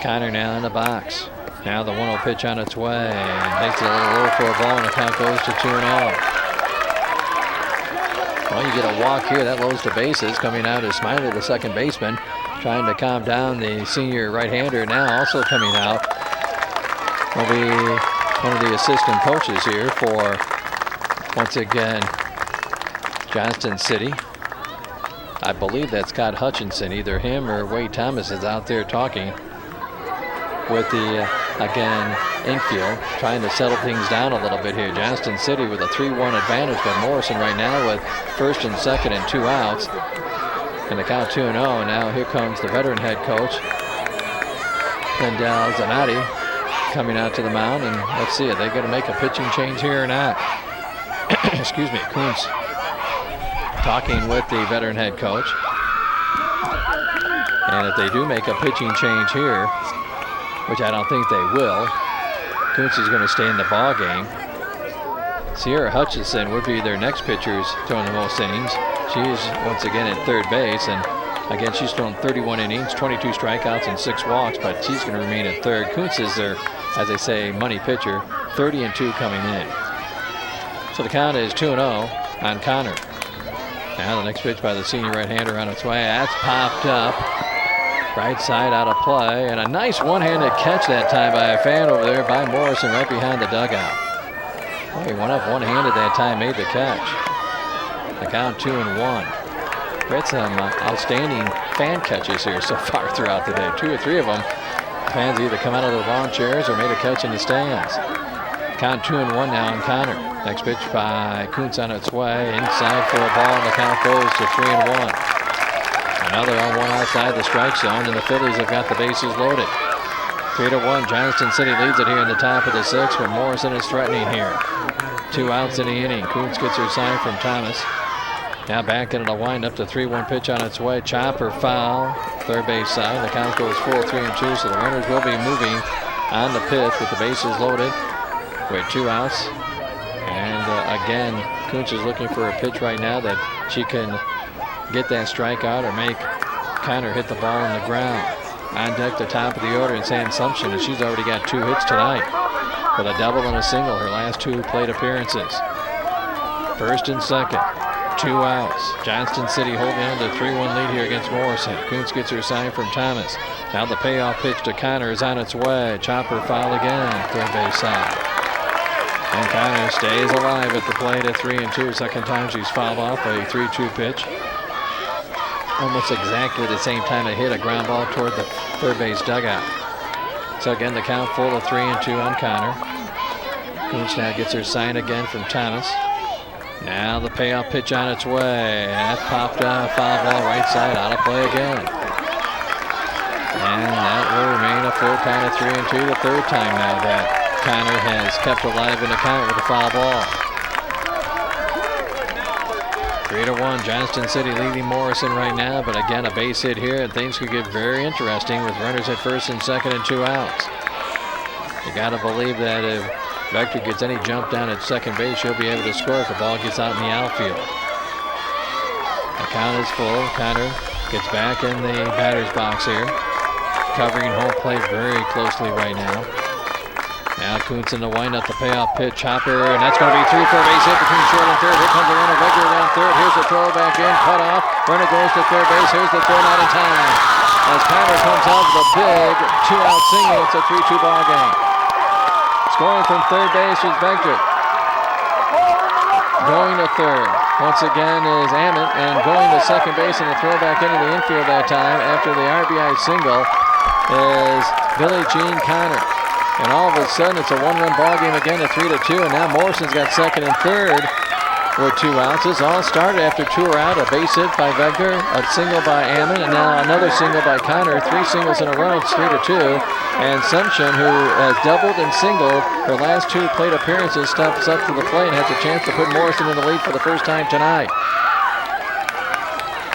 Connor now in the box. Now the 1-0 pitch on its way, and takes it a little low for a ball, and the count goes to 2-0. Well, you get a walk here. That loads the bases. Coming out is Smiley, the second baseman, trying to calm down the senior right-hander. Now also coming out will be one of the assistant coaches here for, once again, Johnston City. I believe that's Scott Hutchinson. Either him or Wade Thomas is out there talking with the, again, infield, trying to settle things down a little bit here. Johnston City with a 3-1 advantage, but Morrison right now with first and second and 2 outs. And the count 2-0. Now here comes the veteran head coach, Lindell Zanatti, coming out to the mound. And let's see, are they going to make a pitching change here or not? Excuse me, Kuntz talking with the veteran head coach. And if they do make a pitching change here, which I don't think they will, Kuntz is going to stay in the ball game. Sierra Hutchinson would be their next pitcher who's throwing the most innings. She's once again at third base, and again, she's thrown 31 innings, 22 strikeouts, and 6 walks, but she's going to remain at third. Kuntz is their, as they say, money pitcher, 30-2 coming in. So the count is 2-0 on Connor. Now the next pitch by the senior right-hander on its way. That's popped up. Right side out of play, and a nice one-handed catch that time by a fan over there by Morrison right behind the dugout. Well, he went up one-handed that time, made the catch. The count 2-1. We had some outstanding fan catches here so far throughout the day. 2 or 3 of them. Fans either come out of their lawn chairs or made a catch in the stands. Count 2-1 now on Connor. Next pitch by Kuntz on its way. Inside for a ball, and the count goes to 3-1. Another on one outside the strike zone, and the Phillies have got the bases loaded. 3-1. Johnston City leads it here in the top of the 6th, but Morrison is threatening here. 2 outs in the inning. Kuntz gets her sign from Thomas. Now back into the windup. The 3-1 pitch on its way. Chopper foul. Third base side. The count goes full 3-2, so the runners will be moving on the 5th with the bases loaded with 2 outs. And again, Kuntz is looking for a pitch right now that she can get that strikeout or make Connor hit the ball on the ground. On deck, the top of the order, and Sam Sumption, and she's already got 2 hits tonight with a double and a single her last 2 plate appearances. First and second, 2 outs. Johnston City holding on to a 3-1 lead here against Morrison. Kuntz gets her sign from Thomas. Now the payoff pitch to Connor is on its way. Chopper foul again, third base side. And Connor stays alive at the plate at 3-2. Second time she's fouled off a 3-2 pitch. Almost exactly the same time it hit a ground ball toward the third base dugout. So again, the count full of 3-2 on Connor. Kuntz now gets her sign again from Thomas. Now the payoff pitch on its way. That popped out, foul ball right side, out of play again. And that will remain a full count of 3-2, the third time now that Connor has kept alive in the count with a foul ball. 3-1, Johnston City leading Morrison right now, but again, a base hit here, and things could get very interesting with runners at first and second and 2 outs. You gotta believe that if Vector gets any jump down at second base, she'll be able to score if the ball gets out in the outfield. The count is full. Connor gets back in the batter's box here, covering home plate very closely right now. Now Kuntz in the windup, the payoff pitch, Chopper, and that's going to be 3 for a base hit between short and third. Here comes the runner, Vector around third. Here's the throw back in, cut off. Runner goes to third base. Here's the throw, not in time. As Connor comes out with a big 2-out single, it's a 3-2 ball game. Scoring from third base is Vector. Going to third once again is Ammett, and going to second base and a throw back into the infield that time after the RBI single is Billie Jean Connor. And all of a sudden, it's a 1-run ball game again at 3-2, and now Morrison's got second and third with 2 outs. This all started after 2 are out, a base hit by Vector, a single by Ammon, and now another single by Connor. 3 singles in a row, it's 3-2. And Sumption, who has doubled and singled her last 2 plate appearances, steps up to the plate and has a chance to put Morrison in the lead for the first time tonight.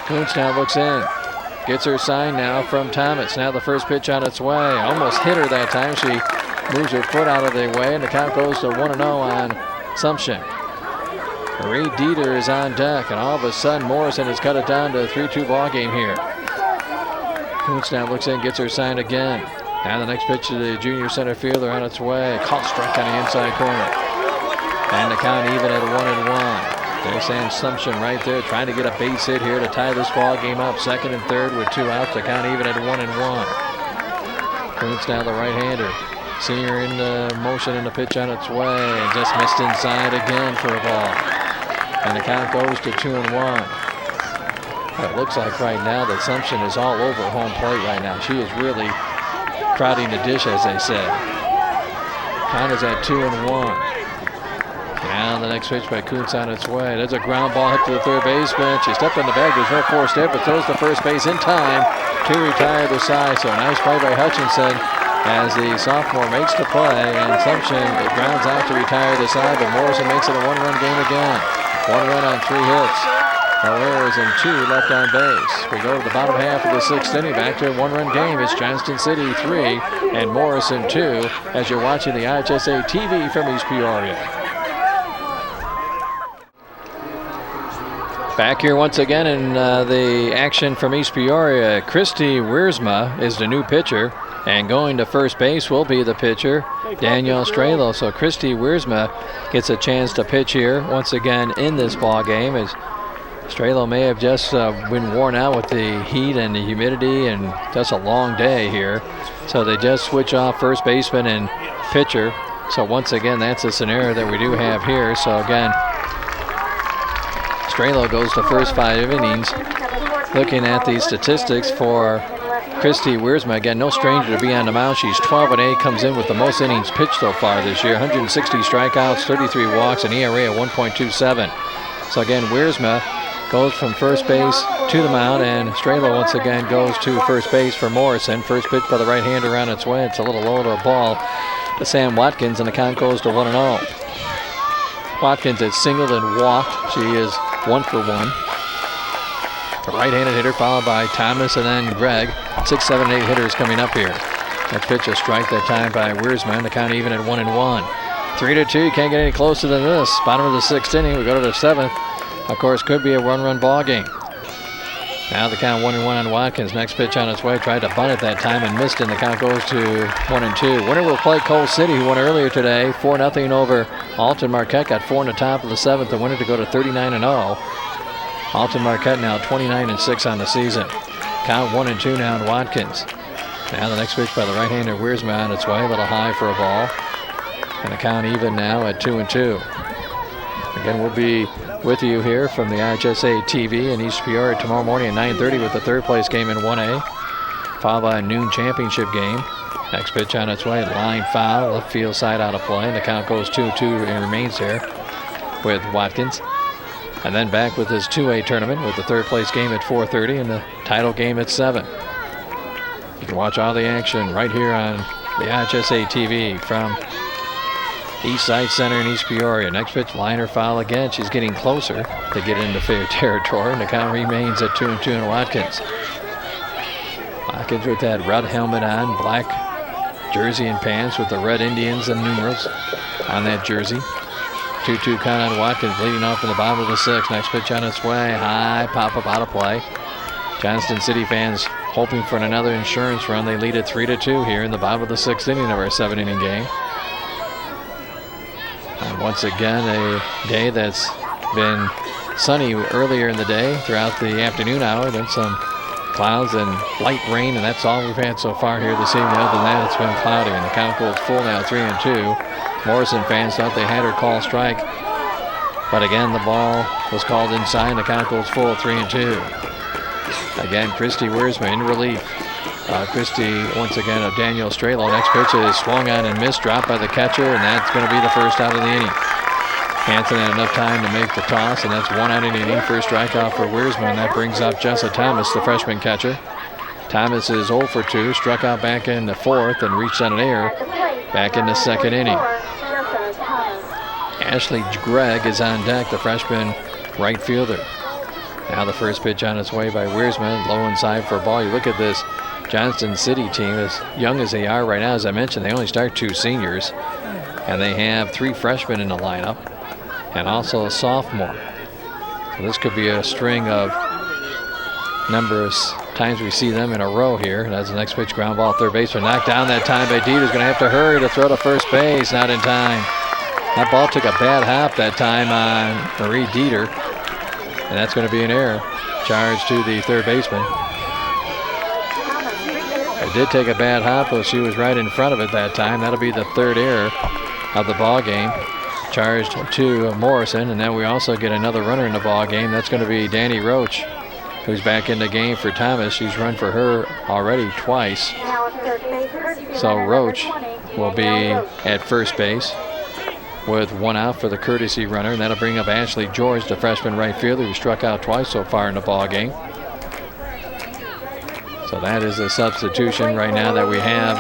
Kuntz now looks in. Gets her sign now from Thomas. Now the first pitch on its way. Almost hit her that time. She moves her foot out of the way, and the count goes to 1-0 on Sumption. Marie Dieter is on deck, and all of a sudden Morrison has cut it down to a 3-2 ball game here. Kuntz now looks in, gets her sign again. Now the next pitch to the junior center fielder on its way. Caught strike on the inside corner. And the count even at 1-1. There's Sam Sumption right there trying to get a base hit here to tie this ball game up. Second and third with 2 outs. The count even at 1-1. Kuntz now the right-hander. Senior in motion and the pitch on its way. And just missed inside again for a ball. And the count goes to 2-1. It looks like right now that Sumption is all over home plate right now. She is really crowding the dish, as they say. Count is at 2-1. Now the next pitch by Kuntz on its way. There's a ground ball hit to the third baseman. She stepped on the bag. There's no forced hit, but throws to first base in time to retire the side. So a nice play by Hutchinson as the sophomore makes the play, and Sumption grounds out to retire the side, but Morrison makes it a 1-run game again. 1 run on 3 hits. No errors and 2 left on base. We go to the bottom half of the 6th inning, back to a 1-run game. It's Johnston City 3 and Morrison 2 as you're watching the IHSA TV from East Peoria. Back here once again in the action from East Peoria. Christy Wiersma is the new pitcher, and going to first base will be the pitcher, Danielle Strelo. So Christy Wiersma gets a chance to pitch here once again in this ball game, as Strelo may have just been worn out with the heat and the humidity and just a long day here. So they just switch off first baseman and pitcher. So once again, that's a scenario that we do have here. So again, Strelo goes the first 5 innings. Looking at the statistics for Christy Wiersma, again, no stranger to be on the mound. She's 12-8, comes in with the most innings pitched so far this year. 160 strikeouts, 33 walks, an ERA of 1.27. So again, Wiersma goes from first base to the mound, and Strelo once again goes to first base for Morrison. First pitch by the right-hander on its way. It's a little low to a ball to Sam Watkins, and the count goes to 1-0. Watkins has singled and walked. She is 1 for 1. The right-handed hitter followed by Thomas and then Gregg. 6, 7, 8 hitters coming up here. That pitch a strike that time by Wiersma. The count even at 1-1. 3-2. You can't get any closer than this. Bottom of the 6th inning. We go to the 7th. Of course, could be a run ball game. Now the count 1-1 on Watkins. Next pitch on its way. Tried to bunt it that time and missed, and the count goes to 1-2. Winner will play Cole City, who won earlier today. 4-0 over Alton Marquette. Got 4 in the top of the 7th. The winner to go to 39-0. Alton Marquette now 29-6 on the season. Count 1-2 now on Watkins. Now the next pitch by the right-hander Wiersma on its way. A little high for a ball. And the count even now at 2-2. Again, we'll be with you here from the IHSA TV in East Peoria tomorrow morning at 9:30 with the third place game in 1A, followed by a noon championship game. Next pitch on its way, line foul, left field side out of play, and the count goes 2-2 and remains there with Watkins. And then back with his 2A tournament with the third place game at 4:30 and the title game at 7. You can watch all the action right here on the IHSA TV from East Side Center in East Peoria. Next pitch, liner foul again. She's getting closer to get into fair territory, and the count remains at 2-2 on Watkins. Watkins with that red helmet on, black jersey and pants with the red Indians and numerals on that jersey. 2-2 count on Watkins, leading off in the bottom of the 6th. Next pitch on its way, high pop up out of play. Johnston City fans hoping for another insurance run. They lead at 3-2 here in the bottom of the 6th inning of our 7-inning game. And once again, a day that's been sunny earlier in the day throughout the afternoon hour, then some clouds and light rain, and that's all we've had so far here this evening. Other than that, it's been cloudy, and the count goes full now, 3-2. Morrison fans thought they had her call strike, but again, the ball was called inside, and the count goes full, 3-2. Again, Christy Wiersma in relief. Christy, once again, of Danielle Strelo. Next pitch is swung on and missed, dropped by the catcher, and that's going to be the first out of the inning. Hanson had enough time to make the toss, and that's 1 out of the inning. First strikeout for Wiersma, and that brings up Jessa Thomas, the freshman catcher. Thomas is 0 for 2, struck out back in the 4th and reached on an error back in the 2nd inning. Ashley Gregg is on deck, the freshman right fielder. Now the first pitch on its way by Wiersma, low inside for a ball. You look at this Johnston City team, as young as they are right now, as I mentioned, they only start 2 seniors, and they have 3 freshmen in the lineup, and also a sophomore. So this could be a string of numerous times we see them in a row here. That's the next pitch, ground ball, third baseman knocked down that time by Dieter's going to have to hurry to throw to first base, not in time. That ball took a bad hop that time on Marie Dieter, and that's going to be an error. Charge to the third baseman. It did take a bad hop, but she was right in front of it that time. That'll be the 3rd error of the ball game. Charged to Morrison, and then we also get another runner in the ball game. That's going to be Danny Roach, who's back in the game for Thomas. She's run for her already twice. So Roach will be at first base with 1 out for the courtesy runner, and that'll bring up Ashley George, the freshman right fielder, who struck out twice so far in the ball game. So that is a substitution right now that we have.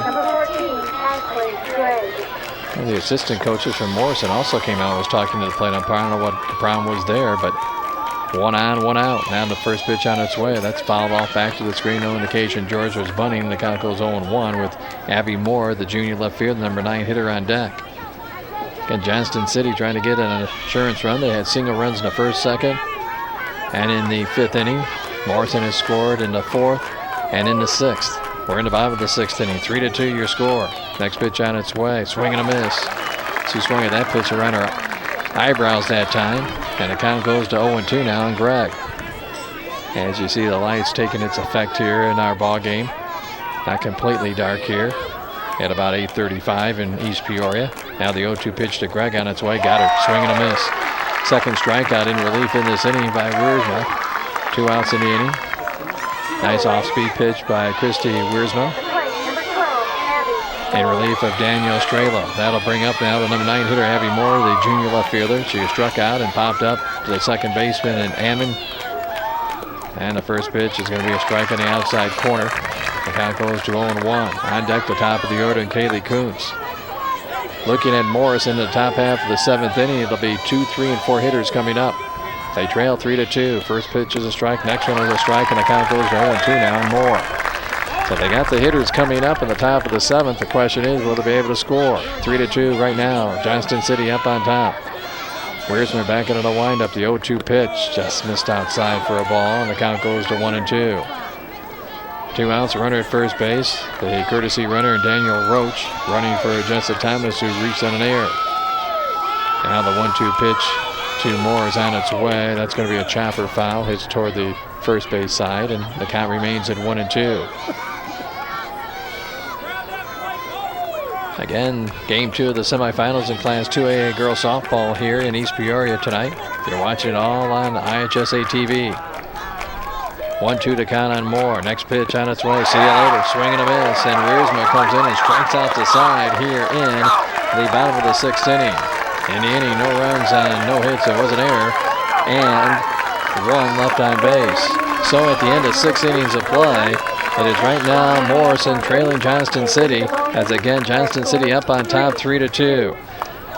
And the assistant coaches from Morrison also came out and was talking to the plate umpire. I don't know what the problem was there, but 1 on, 1 out. Now the first pitch on its way. That's fouled off back to the screen. No indication George was bunting. The count goes 0-1 with Abby Moore, the junior left field, number 9 hitter on deck. Again, Johnston City trying to get an insurance run. They had single runs in the first, second. And in the 5th inning, Morrison has scored in the 4th and in the 6th. We're in the bottom of the 6th inning. 3-2 your score. Next pitch on its way. Swing and a miss. She swung at that pitch around her eyebrows that time. And the count goes to 0-2 now on Gregg. As you see the lights taking its effect here in our ball game. Not completely dark here at about 8:35 in East Peoria. Now the 0-2 pitch to Gregg on its way. Got her. Swing and a miss. Second strikeout in relief in this inning by Wiersma. 2 outs in the inning. Nice off-speed pitch by Christy Wiersma. In relief of Daniel Strela. That'll bring up now the number 9 hitter, Abby Moore, the junior left fielder. She was struck out and popped up to the second baseman in Ammon. And the first pitch is going to be a strike on the outside corner. The count goes to 0-1. On deck, the top of the order, and Kaylee Kuntz. Looking at Morrison in the top half of the 7th inning, it'll be 2, 3, and 4 hitters coming up. They trail 3-2. First pitch is a strike, next one is a strike, and the count goes to 0-2 now and more. So they got the hitters coming up in the top of the 7th. The question is, will they be able to score? 3-2 right now. Johnston City up on top. Wiersma back into the windup. The 0-2 pitch just missed outside for a ball, and the count goes to 1-2. 2 outs, runner at first base. The courtesy runner, Daniel Roach, running for Jessica Thomas, who reached on an error. Now the 1-2 pitch to Moore is on its way. That's going to be a chopper foul. Hits toward the first base side, and the count remains at 1-2. Again, game 2 of the semifinals in Class 2A girls softball here in East Peoria tonight. You're watching it all on IHSA TV. 1-2 to count on Moore. Next pitch on its way. See you later. Swing and a miss, and Wiersma comes in and strikes out the side here in the bottom of the 6th inning. In the inning, no runs and no hits. It was an error, and 1 left on base. So at the end of 6 innings of play, it is right now Morrison trailing Johnston City, as again Johnston City up on top 3-2.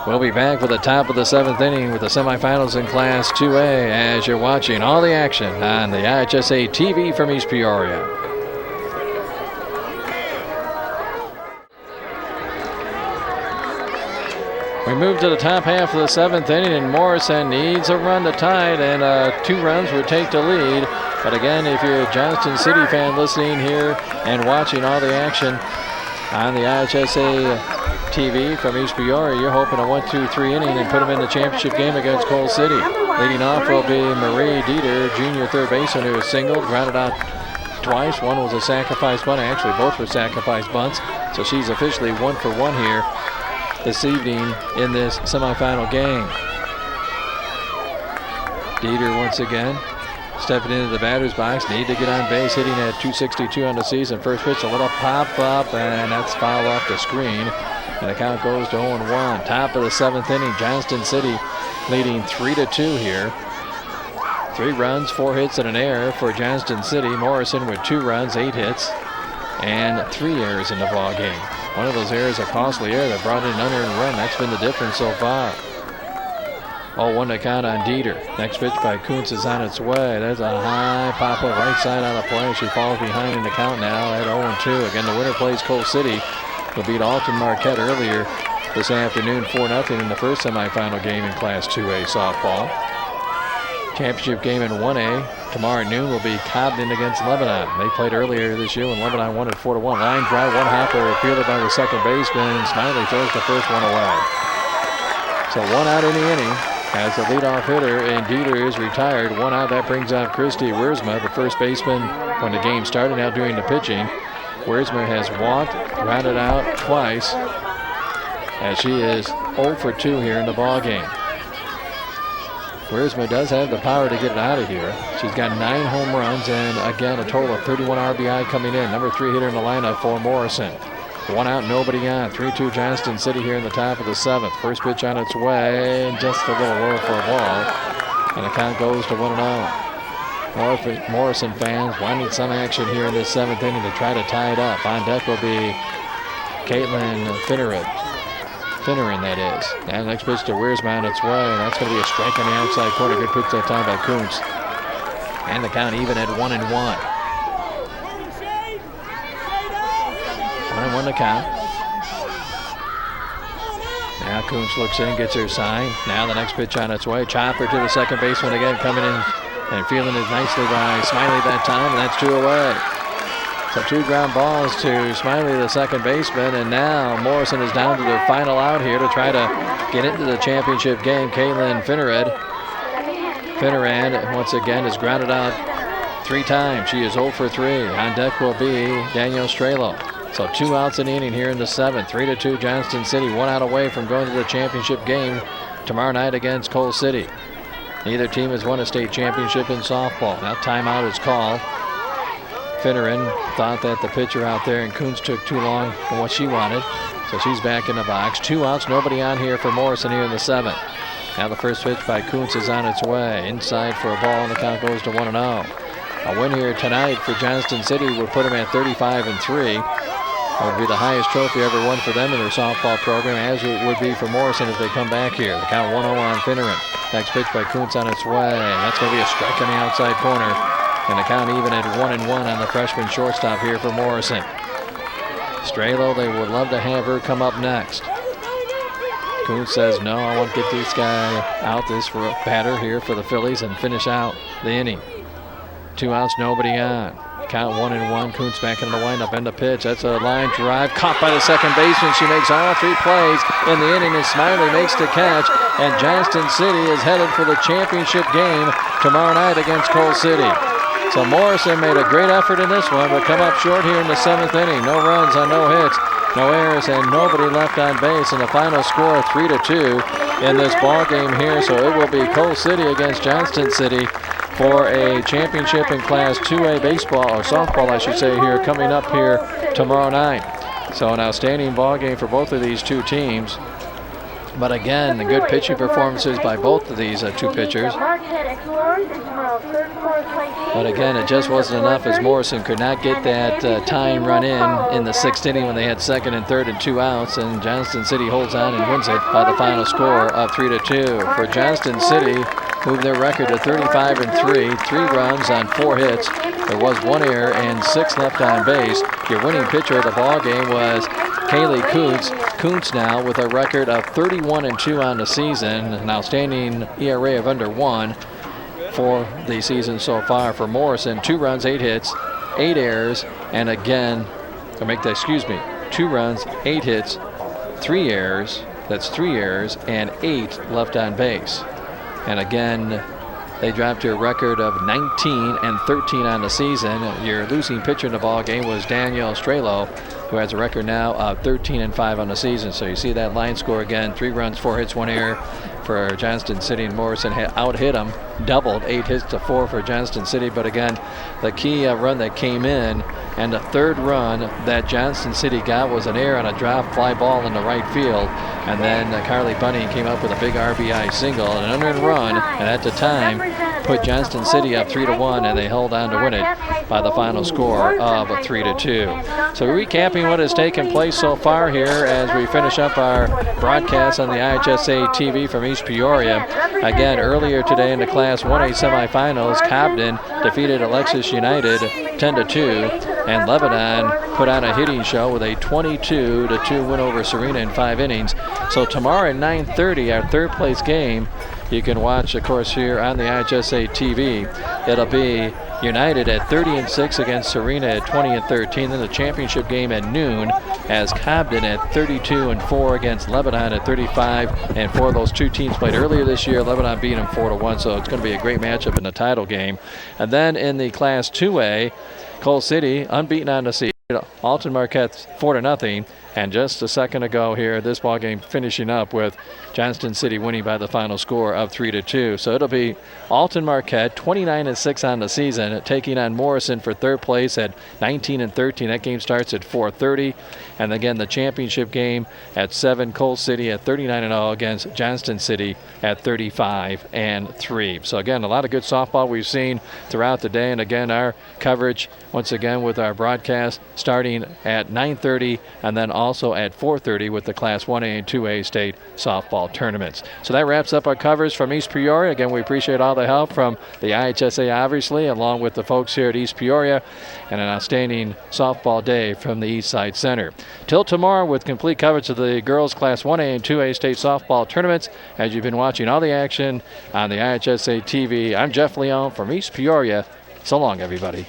We'll be back with the top of the 7th inning with the semifinals in Class 2A as you're watching all the action on the IHSA TV from East Peoria. We move to the top half of the 7th inning, and Morrison needs a run to tie it, and 2 runs would take the lead. But again, if you're a Johnston City fan listening here and watching all the action on the IHSA TV from East Peoria, you're hoping a 1-2-3 inning and put them in the championship game against Cole City. Leading off will be Marie Dieter, junior third baseman, who was singled, grounded out twice. One was a sacrifice bunt. Actually, both were sacrifice bunts. So she's officially 1 for 1 here this evening in this semifinal game. Dieter once again stepping into the batter's box, need to get on base, hitting at .262 on the season. First pitch, a little pop up, and that's fouled off the screen. And the count goes to 0-1. Top of the 7th inning, Johnston City leading 3-2 here. 3 runs, 4 hits, and an error for Johnston City. Morrison with 2 runs, 8 hits, and 3 errors in the ball game. One of those errors, a costly error that brought in an unearned run. That's been the difference so far. 0-1 to count on Dieter. Next pitch by Kuntz is on its way. There's a high pop up right side on the play. She falls behind in the count now at 0-2. Again, the winner plays Cole City, who beat Alton Marquette earlier this afternoon 4-0 in the first semifinal game in Class 2A softball. Championship game in 1A tomorrow at noon will be Cobden against Lebanon. They played earlier this year when Lebanon won at 4-1. Line drive, 1 hopper fielded by the second baseman. Smiley throws the first one away. So 1 out in the inning as the leadoff hitter, and Dieter is retired. 1 out, that brings out Christy Wiersma, the first baseman when the game started, now doing the pitching. Wiersma has walked, grounded out twice, as she is 0 for 2 here in the ball game. Wiersma does have the power to get it out of here. She's got 9 home runs and, again, a total of 31 RBI coming in. Number 3 hitter in the lineup for Morrison. 1 out, nobody on. 3-2 Johnston City here in the top of the 7th. First pitch on its way, and just a little low for a ball. And the count goes to 1-0. Morrison fans wanting some action here in this 7th inning to try to tie it up. On deck will be Caitlin Finneran, that is. And next pitch to Wiersma on its way. And that's going to be a strike on the outside corner. Good pitch that time by Kuntz. And the count even at 1-1. 1-1 to count. Now Kuntz looks in, gets her sign. Now the next pitch on its way. Chopper to the second baseman again, coming in And fielding it nicely by Smiley that time, and that's 2 away. So 2 ground balls to Smiley, the second baseman, and now Morrison is down to their final out here to try to get into the championship game. Kaylin Finneran once again is grounded out 3 times. She is 0 for 3. On deck will be Danielle Strelo. So 2 outs in the inning here in the 7th. 3-2 Johnston City, 1 out away from going to the championship game tomorrow night against Coal City. Neither team has won a state championship in softball. Now timeout is called. Finneran thought that the pitcher out there and Kuntz took too long for what she wanted. So she's back in the box. 2 outs, nobody on here for Morrison here in the 7th. Now the first pitch by Kuntz is on its way. Inside for a ball, and the count goes to 1-0. A win here tonight for Johnston City would put them at 35-3. That would be the highest trophy ever won for them in their softball program, as it would be for Morrison if they come back here. The count 1-0 on Finneran. Next pitch by Kuntz on its way. That's going to be a strike on the outside corner. And the count even at 1-1 on the freshman shortstop here for Morrison. Strelo, they would love to have her come up next. Kuntz says, no, I want to get this guy out, this batter here for the Phillies, and finish out the inning. 2 outs, nobody on. Count 1-1. Kuntz back in the windup and the pitch. That's a line drive caught by the second baseman. She makes all 3 plays in the inning, and Smiley makes the catch. And Johnston City is headed for the championship game tomorrow night against Coal City. So Morrison made a great effort in this one, but come up short here in the 7th inning. No runs on no hits, no errors, and nobody left on base. And the final score 3-2 in this ball game here. So it will be Coal City against Johnston City for a championship in Class 2A baseball, or softball I should say, here coming up here tomorrow night. So an outstanding ball game for both of these 2 teams. But again, the good pitching performances by both of these 2 pitchers. But again, it just wasn't enough, as Morrison could not get that tying run in the 6th inning when they had 2nd and 3rd and 2 outs, and Johnston City holds on and wins it by the final score of 3-2. For Johnston City, moved their record to 35-3, 3 runs on 4 hits. There was 1 error and 6 left on base. Your winning pitcher of the ball game was Kaylee Kuntz. Kuntz now with a record of 31-2 on the season, an outstanding ERA of under 1 for the season so far for Morrison. 2 runs, 8 hits, 8 errors, and again, 2 runs, 8 hits, 3 errors. That's 3 errors and 8 left on base. And again, they dropped to a record of 19-13 on the season. Your losing pitcher in the ball game was Danielle Strelo, who has a record now of 13-5 on the season. So you see that line score again: 3 runs, 4 hits, 1 error for Johnston City, and Morrison out-hit them, doubled, 8 hits to 4 for Johnston City. But again, the key run that came in, and the 3rd run that Johnston City got was an error on a drop fly ball in the right field. And then Carly Bunny came up with a big RBI single and an unearned run, and at the time put Johnston City up 3-1, and they held on to win it by the final score of 3-2. So recapping what has taken place so far here as we finish up our broadcast on the IHSA TV from East Peoria. Again, earlier today in the Class 1A semifinals, Cobden defeated Alexis United 10-2, and Lebanon put on a hitting show with a 22-2 win over Serena in 5 innings. So tomorrow at 9:30, our 3rd place game, you can watch, of course, here on the IHSA TV. It'll be United at 30-6 against Serena at 20-13. Then the championship game at noon as Cobden at 32-4 against Lebanon at 35-4. Those 2 teams played earlier this year. Lebanon beat them 4-1, so it's going to be a great matchup in the title game. And then in the Class 2A, Coal City unbeaten on the season. Alton Marquette's 4-0. And just a second ago here, this ball game finishing up with Johnston City winning by the final score of 3-2. So it'll be Alton Marquette 29-6 on the season, taking on Morrison for 3rd place at 19-13. That game starts at 4:30. And again, the championship game at 7, Coal City at 39-0 against Johnston City at 35-3. So again, a lot of good softball we've seen throughout the day. And again, our coverage once again with our broadcast starting at 9:30 and then also at 4:30 with the Class 1A and 2A state softball tournaments. So that wraps up our coverage from East Peoria. Again, we appreciate all the help from the IHSA, obviously, along with the folks here at East Peoria, and an outstanding softball day from the East Side Center. Till tomorrow with complete coverage of the girls Class 1A and 2A state softball tournaments. As you've been watching all the action on the IHSA TV, I'm Jeff Leon from East Peoria. So long, everybody.